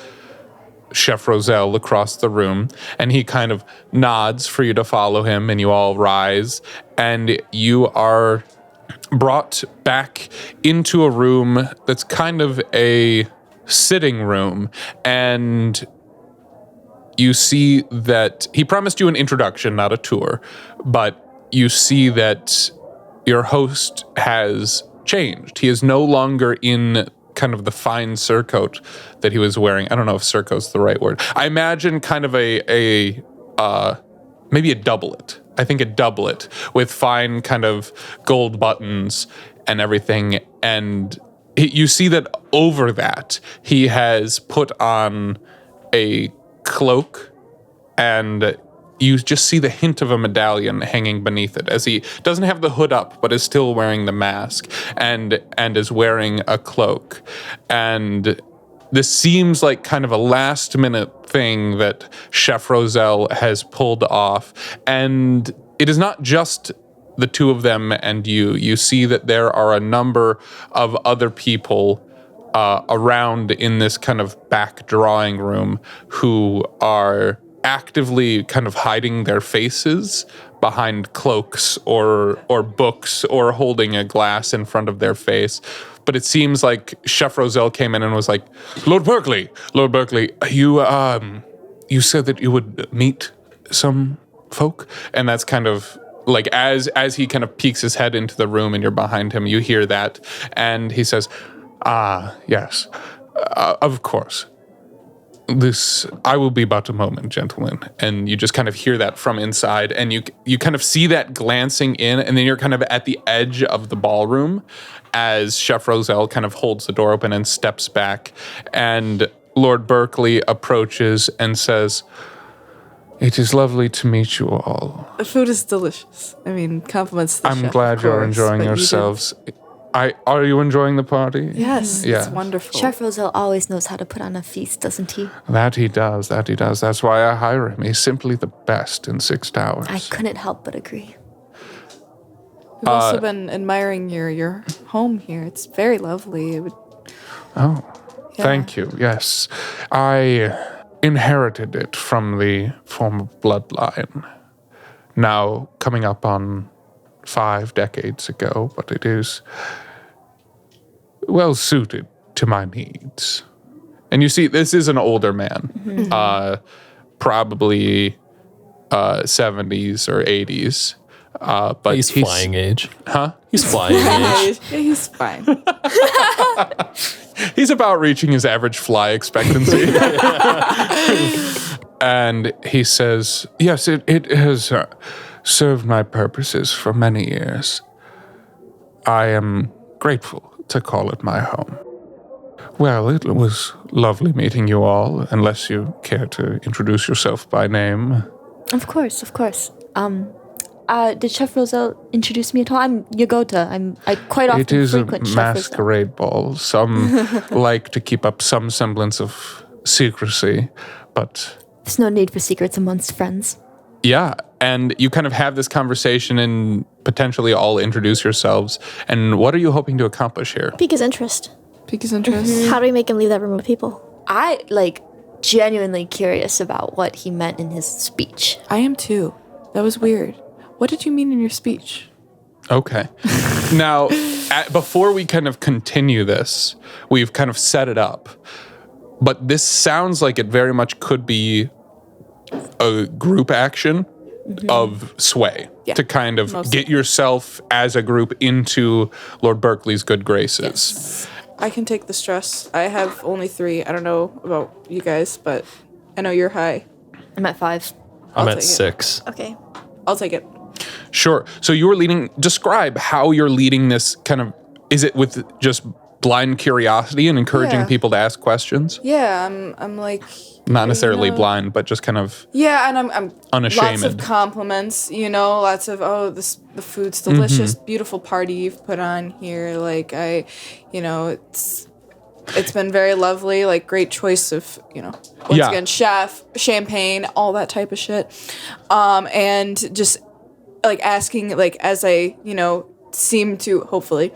Chef Roselle across the room, and he kind of nods for you to follow him, and you all rise, and you are brought back into a room that's kind of a sitting room, and you see that he promised you an introduction, not a tour, but you see that your host has changed. He is no longer in kind of the fine surcoat that he was wearing. I don't know if surcoat's the right word. I imagine kind of maybe a doublet. I think a doublet with fine kind of gold buttons and everything. And you see that over that, he has put on a cloak, and you just see the hint of a medallion hanging beneath it, as he doesn't have the hood up, but is still wearing the mask and is wearing a cloak. And this seems like kind of a last-minute thing that Chef Roselle has pulled off. And it is not just the two of them and you. You see that there are a number of other people around in this kind of back drawing room who are actively kind of hiding their faces behind cloaks or books or holding a glass in front of their face. But it seems like Chef Roselle came in and was like, Lord Berkeley, you said that you would meet some folk? And that's kind of like, as he kind of peeks his head into the room and you're behind him, you hear that. And he says, yes, of course. I will be but a moment, gentlemen. And you just kind of hear that from inside, and you kind of see that glancing in, and then you're kind of at the edge of the ballroom as Chef Roselle kind of holds the door open and steps back, and Lord Berkeley approaches and says, It is lovely to meet you all. The food is delicious. I mean, compliments to the chef, I'm glad you're enjoying yourselves. Are you enjoying the party? Yes, it's wonderful. Chef Roselle always knows how to put on a feast, doesn't he? That he does. That's why I hire him. He's simply the best in 6 towers. I couldn't help but agree. We've also been admiring your home here. It's very lovely. Thank you. Yes. I inherited it from the former bloodline. Now coming up on 5 decades ago, but it is well suited to my needs. And you see, this is an older man, probably 70s or 80s. But he's flying age. Huh? He's flying age. Yeah, he's fine. He's about reaching his average fly expectancy. And he says, yes, it has served my purposes for many years. I am grateful to call it my home. Well, it was lovely meeting you all, unless you care to introduce yourself by name. Of course. Did Chef Roselle introduce me at all? I'm Yogota. I quite often frequent Chef Roselle. It is a masquerade ball. Some like to keep up some semblance of secrecy, but... There's no need for secrets amongst friends. Yeah, and you kind of have this conversation and potentially all introduce yourselves. And what are you hoping to accomplish here? Pique his interest. How do we make him leave that room with people? I, genuinely curious about what he meant in his speech. I am too. That was weird. What did you mean in your speech? Okay. Now, before we kind of continue this, we've kind of set it up. But this sounds like it very much could be a group action of sway to kind of get yourself as a group into Lord Berkeley's good graces. Yes. I can take the stress. I have only 3. I don't know about you guys, but I know you're high. I'm at 5. I'm at 6. Okay. I'll take it. Sure. So you were describe how you're leading this kind of, is it with just blind curiosity and encouraging people to ask questions? Yeah, I'm like... Not necessarily blind, but just kind of... Yeah, and I'm unashamed. Lots of compliments, lots of, the food's delicious, beautiful party you've put on here. It's been very lovely, great choice of, once again, chef, champagne, all that type of shit. And just, asking, as I, seem to, hopefully,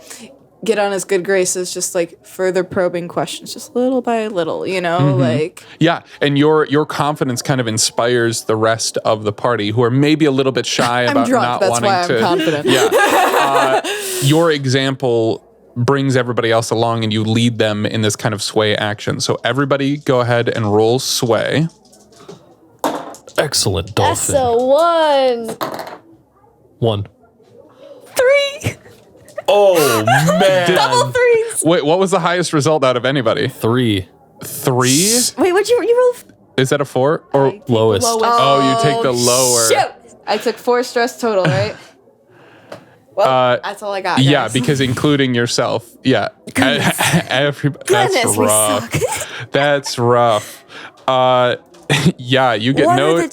get on his good graces, just, further probing questions, just little by little, Yeah, and your confidence kind of inspires the rest of the party who are maybe a little bit shy about not wanting to... That's why I'm confident. Yeah. Your example brings everybody else along and you lead them in this kind of sway action. So everybody go ahead and roll sway. Excellent, Dolphin. That's a 1. 1. 3. Oh, man. Double 3s. Wait, what was the highest result out of anybody? 3. 3? Wait, what'd you roll? Is that a 4? Or lowest? Oh, you take the lower. Shoot! I took 4 stress total, right? Well, that's all I got. Yeah, guys. because including yourself. Yeah. Goodness, that's rough. we suck. That's rough. Yeah, you get no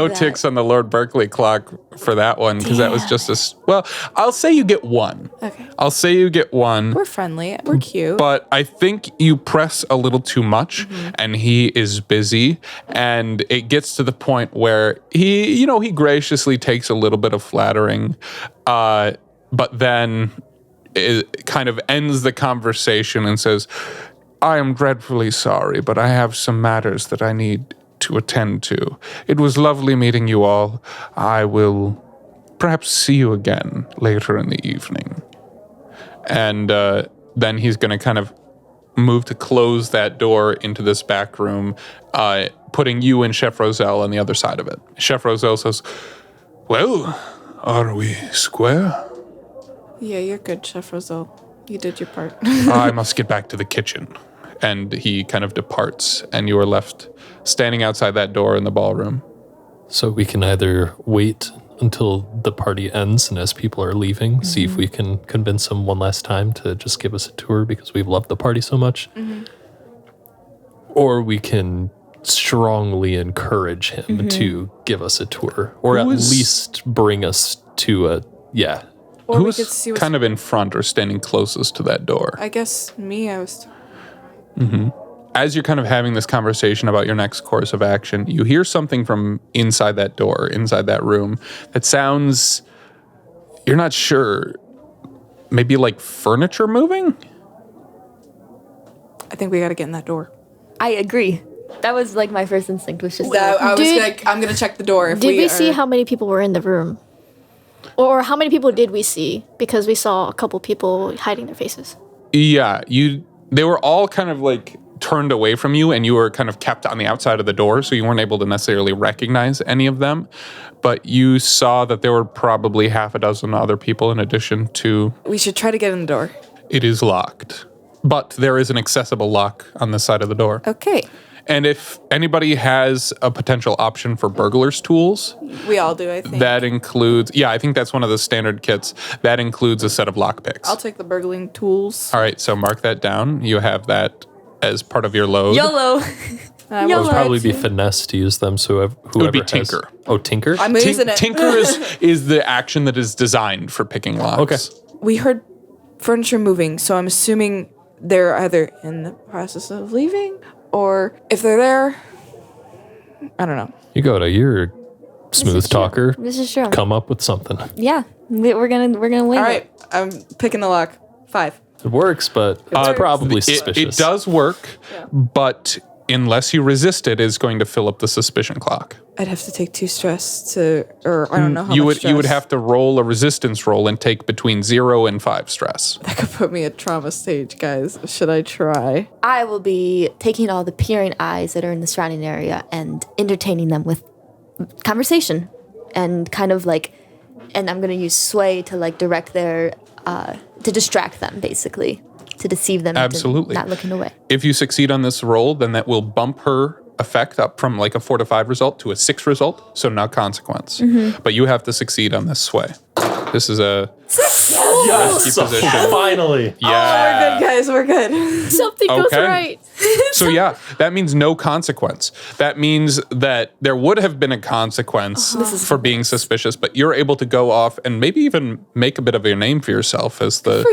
ticks on the Lord Berkeley clock for that one because that was just I'll say you get 1. Okay. I'll say you get 1. We're friendly. We're cute. But I think you press a little too much and he is busy and it gets to the point where he graciously takes a little bit of flattering, but then it kind of ends the conversation and says, I am dreadfully sorry, but I have some matters that I need to attend to. It was lovely meeting you all. I will perhaps see you again later in the evening. And then he's going to kind of move to close that door into this back room, putting you and Chef Roselle on the other side of it. Chef Roselle says, well, are we square? Yeah, you're good, Chef Roselle. You did your part. I must get back to the kitchen. And he kind of departs, and you are left standing outside that door in the ballroom. So we can either wait until the party ends and as people are leaving, see if we can convince them one last time to just give us a tour because we've loved the party so much. Or we can strongly encourage him to give us a tour, or at least bring us to a Or Who's kind of in front or standing closest to that door? I guess me. I was. As you're kind of having this conversation about your next course of action, you hear something from inside that door, inside that room, that sounds, you're not sure, maybe like furniture moving? I think we got to get in that door. I agree. That was like my first instinct was just I'm gonna check the door. Did we see how many people were in the room? Or how many people did we see? Because we saw a couple people hiding their faces. Yeah, they were all kind of like turned away from you, and you were kind of kept on the outside of the door, so you weren't able to necessarily recognize any of them. But you saw that there were probably half a dozen other people in addition to... We should try to get in the door. It is locked, but there is an accessible lock on the side of the door. Okay. And if anybody has a potential option for burglar's tools... We all do, I think. That includes... Yeah, I think that's one of the standard kits. That includes a set of lockpicks. I'll take the burgling tools. All right, so mark that down. You have that as part of your load. YOLO. It would probably be finesse to use them, so whoever It would be Tinker. Tinker? I'm using it. Tinker is the action that is designed for picking locks. Okay. We heard furniture moving, so I'm assuming they're either in the process of leaving, or if they're there, I don't know. You go to your smooth talker. This is true. Come up with something. Yeah, we're gonna win. All right, I'm picking the lock. 5. It works, but it's probably suspicious. It does work, but unless you resist it, is going to fill up the suspicion clock. I'd have to take 2 stress or I don't know how much stress. You would have to roll a resistance roll and take between 0 and 5 stress. That could put me at trauma stage, guys. Should I try? I will be taking all the peering eyes that are in the surrounding area and entertaining them with conversation and kind of like, and I'm going to use sway to like direct their, to distract them basically, to deceive them Absolutely. into not looking away. If you succeed on this roll, then that will bump her effect up from like a 4 to 5 result to a 6 result, so no consequence. But you have to succeed on this sway. This is a risky position. Finally. Yeah. We're good, guys. We're good. Something goes right. So yeah, that means no consequence. That means that there would have been a consequence for being suspicious, but you're able to go off and maybe even make a bit of a name for yourself as the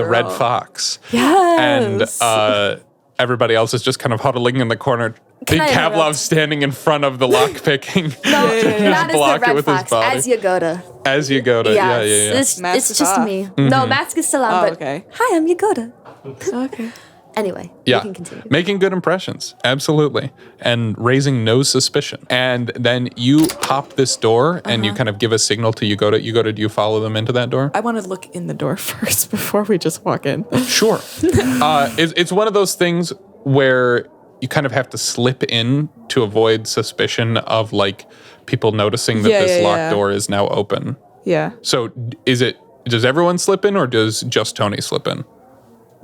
red fox. Yes. And everybody else is just kind of huddling in the corner. Pavlov's standing in front of the lock picking. No, not as the red fox, as Yagoda. As Yagoda, yeah. It's just me. No, mask is still on, but okay. Hi, I'm Yagoda. Okay. Anyway, yeah. we can continue. Making good impressions, absolutely. And raising no suspicion. And then you pop this door and you kind of give a signal to Yagoda. Yagoda, do you follow them into that door? I want to look in the door first before we just walk in. Sure. It's one of those things where you kind of have to slip in to avoid suspicion of like people noticing that this locked door is now open. Yeah. So does everyone slip in or does just Tony slip in?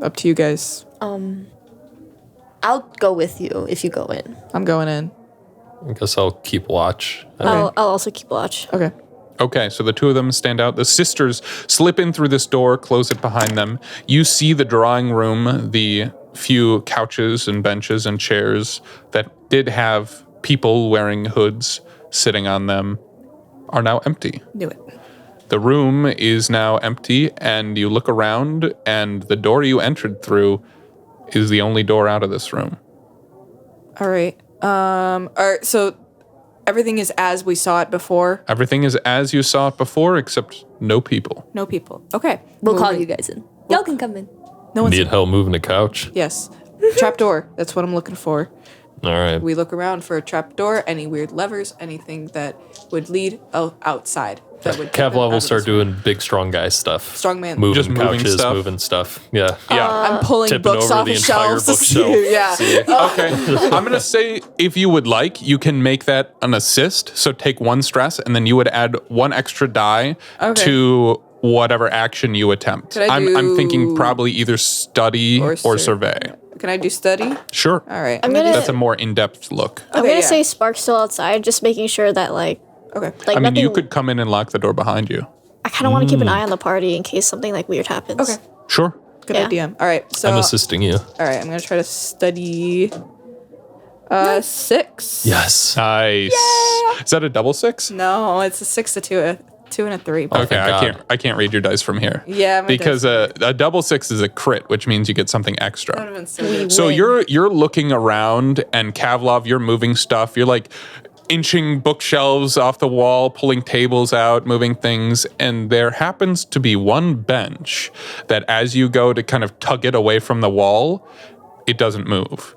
Up to you guys. I'll go with you if you go in. I'm going in. I guess I'll keep watch. I'll also keep watch. Okay. Okay, so the two of them stand out. The sisters slip in through this door, close it behind them. You see the drawing room, the few couches and benches and chairs that did have people wearing hoods sitting on them are now empty. Knew it. The room is now empty, and you look around, and the door you entered through is the only door out of this room. All right. So everything is as we saw it before? Everything is as you saw it before, except no people. No people. Okay. We'll call you guys in. Y'all can come in. No one's Need help moving a couch? Yes. Trapdoor. That's what I'm looking for. All right. We look around for a trapdoor, any weird levers, anything that would lead outside. That would Kevlar will start doing big, strong guy stuff. Strong man. Moving Just moving couches, stuff? moving stuff. Yeah. Yeah. I'm pulling Tipping books over off the of entire shelves. bookshelf. Yeah. Okay. I'm going to say if you would like, you can make that an assist. So take 1 stress, and then you would add 1 extra die to whatever action you attempt. I'm thinking probably either study or survey. Can I do study? Sure. All right. That's a more in-depth look. I'm going to say Spark's still outside, just making sure that, like... Okay. Like I mean, you nothing- could come in and lock the door behind you. I kind of want to keep an eye on the party in case something, like, weird happens. Okay. Sure. Good idea. All right. So I'm assisting you. All right. I'm going to try to study 6. Yes. Nice. Is that a double 6? No, it's a 6 to 2, a 2 and a 3. Okay, thank I can't read your dice from here. Yeah, my because dice a double 6 is a crit, which means you get something extra. That would have been so good. So you're looking around, and Kavlov, you're moving stuff. You're like inching bookshelves off the wall, pulling tables out, moving things, and there happens to be one bench that, as you go to kind of tug it away from the wall, it doesn't move.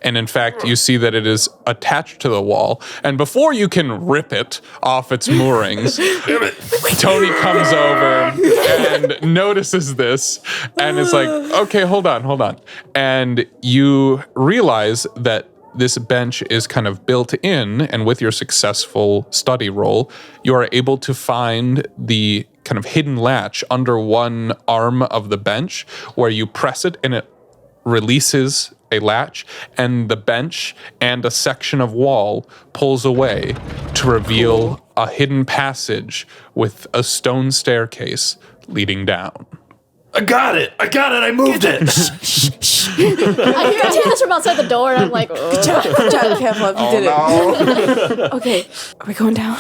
And in fact, you see that it is attached to the wall. And before you can rip it off its moorings, Tony comes over and notices this and is like, okay, hold on. And you realize that this bench is kind of built in, and with your successful study roll, you are able to find the kind of hidden latch under one arm of the bench where you press it and it releases a latch, and the bench and a section of wall pulls away to reveal a hidden passage with a stone staircase leading down. I got it. I moved it. I hear Taylor's from outside the door, and I'm like, Good job, Kevlov. You did it. Okay, are we going down?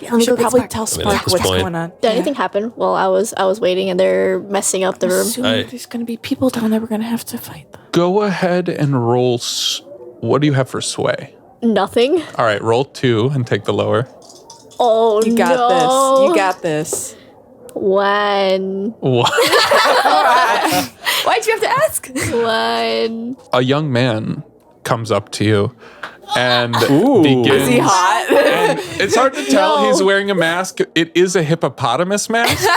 Yeah, let me Should go probably Spark. tell at Spark this what's point- going on. Did anything happen while I was waiting and they're messing up the room? Assuming there's going to be people down there, we're going to have to fight them. Go ahead and roll. What do you have for sway? Nothing. All right, roll 2 and take the lower. Oh, You got no. this. You got this. 1. What? Why'd you have to ask? 1. A young man comes up to you and begins. Is he hot? And it's hard to tell. No. He's wearing a mask. It is a hippopotamus mask.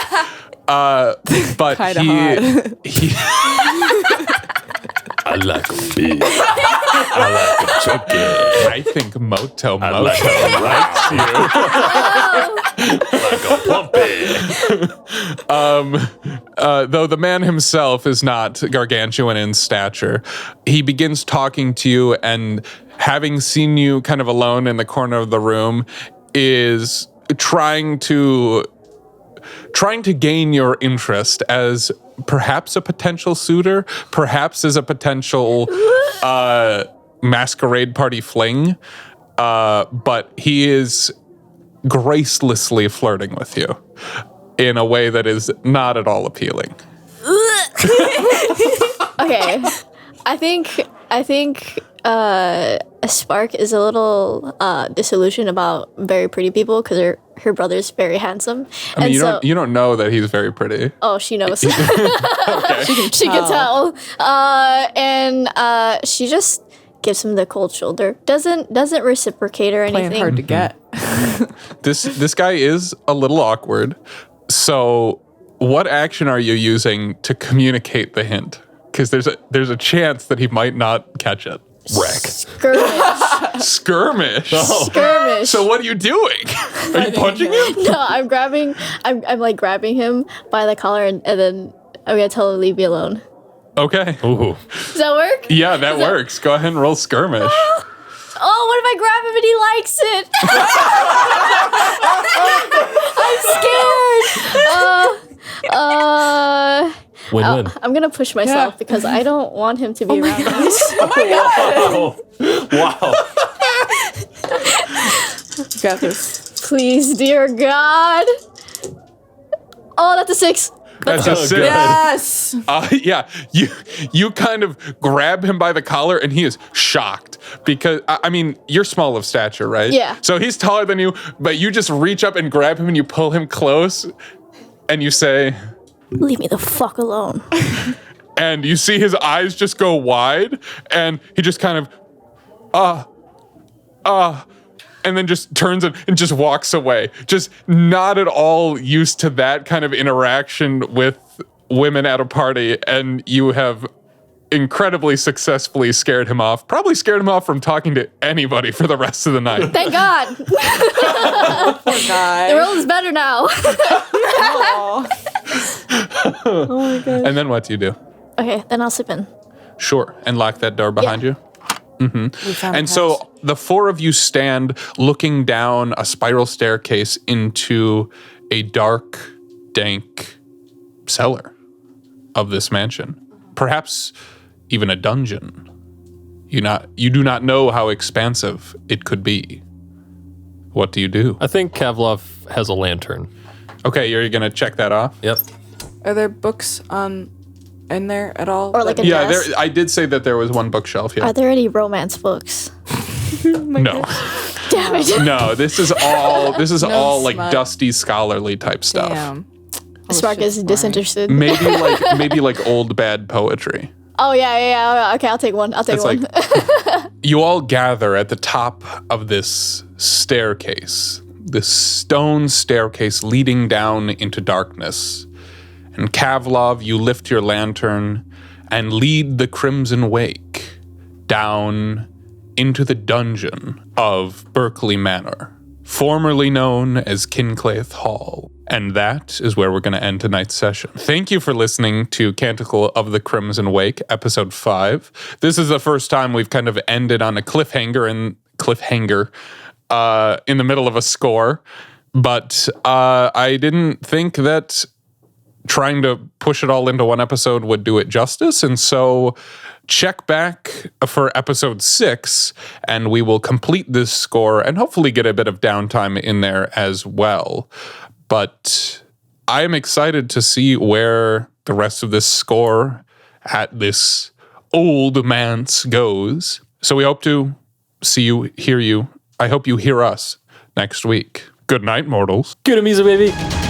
But Kinda he I like a big. I like a chunky. I think Moto like likes you. Like a plumpy. Though the man himself is not gargantuan in stature, he begins talking to you, and having seen you kind of alone in the corner of the room, is trying to gain your interest as perhaps a potential suitor, perhaps as a potential masquerade party fling, but he is gracelessly flirting with you in a way that is not at all appealing. Okay. I think Spark is a little disillusioned about very pretty people because her brother's very handsome. I mean, you don't know that he's very pretty. Oh, she knows. Okay. She can tell. And she just gives him the cold shoulder. Doesn't reciprocate or anything. Playing hard to get. This guy is a little awkward. So, what action are you using to communicate the hint? Because there's a chance that he might not catch it. Wreck. Skirmish. Skirmish. Skirmish. So what are you doing? Are you punching him? No, I'm like grabbing him by the collar and then I'm gonna tell him to leave me alone. Okay. Ooh. Does that work? Yeah, that works. Go ahead and roll skirmish. Oh, what if I grab him and he likes it? I'm scared. Win-win. I'm gonna push myself because I don't want him to be around me. Oh, wow. You got this. Please, dear God. Oh, that's a 6. That's a Oh, 6. good. Yes. Yeah, you kind of grab him by the collar, and he is shocked because I mean you're small of stature, right? Yeah. So he's taller than you, but you just reach up and grab him, and you pull him close, and you say, Leave me the fuck alone. and you see his eyes just go wide, and he just kind of, and then just turns and just walks away. Just not at all used to that kind of interaction with women at a party, and you have incredibly successfully scared him off. Probably scared him off from talking to anybody for the rest of the night. Thank God. Poor guy. The world is better now. And then what do you do? Okay, then I'll slip in. Sure. And lock that door behind you? We found And a so house. the four of you stand looking down a spiral staircase into a dark, dank cellar of this mansion. Perhaps even a dungeon. You do not know how expansive it could be. What do you do? I think Kavlov has a lantern. Okay, you're going to check that off? Yep. Are there books in there at all? Or like a Yeah, desk? I did say that there was one bookshelf. Yeah. Are there any romance books? No. Damn it. No, this is all like smut. dusty scholarly type stuff. Damn. Spark is disinterested. Maybe like old bad poetry. Oh, yeah. Okay, I'll take one. It's one. like you all gather at the top of this staircase, this stone staircase leading down into darkness. And Kavlov, you lift your lantern and lead the Crimson Wake down into the dungeon of Berkeley Manor, formerly known as Kinclaith Hall. And that is where we're going to end tonight's session. Thank you for listening to Canticle of the Crimson Wake, episode 5. This is the first time we've kind of ended on a cliffhanger in the middle of a score. But I didn't think that trying to push it all into one episode would do it justice. And so check back for episode 6 and we will complete this score and hopefully get a bit of downtime in there as well. But I am excited to see where the rest of this score at this old manse goes. So we hope to see you, hear you. I hope you hear us next week. Good night, mortals. Good Amisa, baby.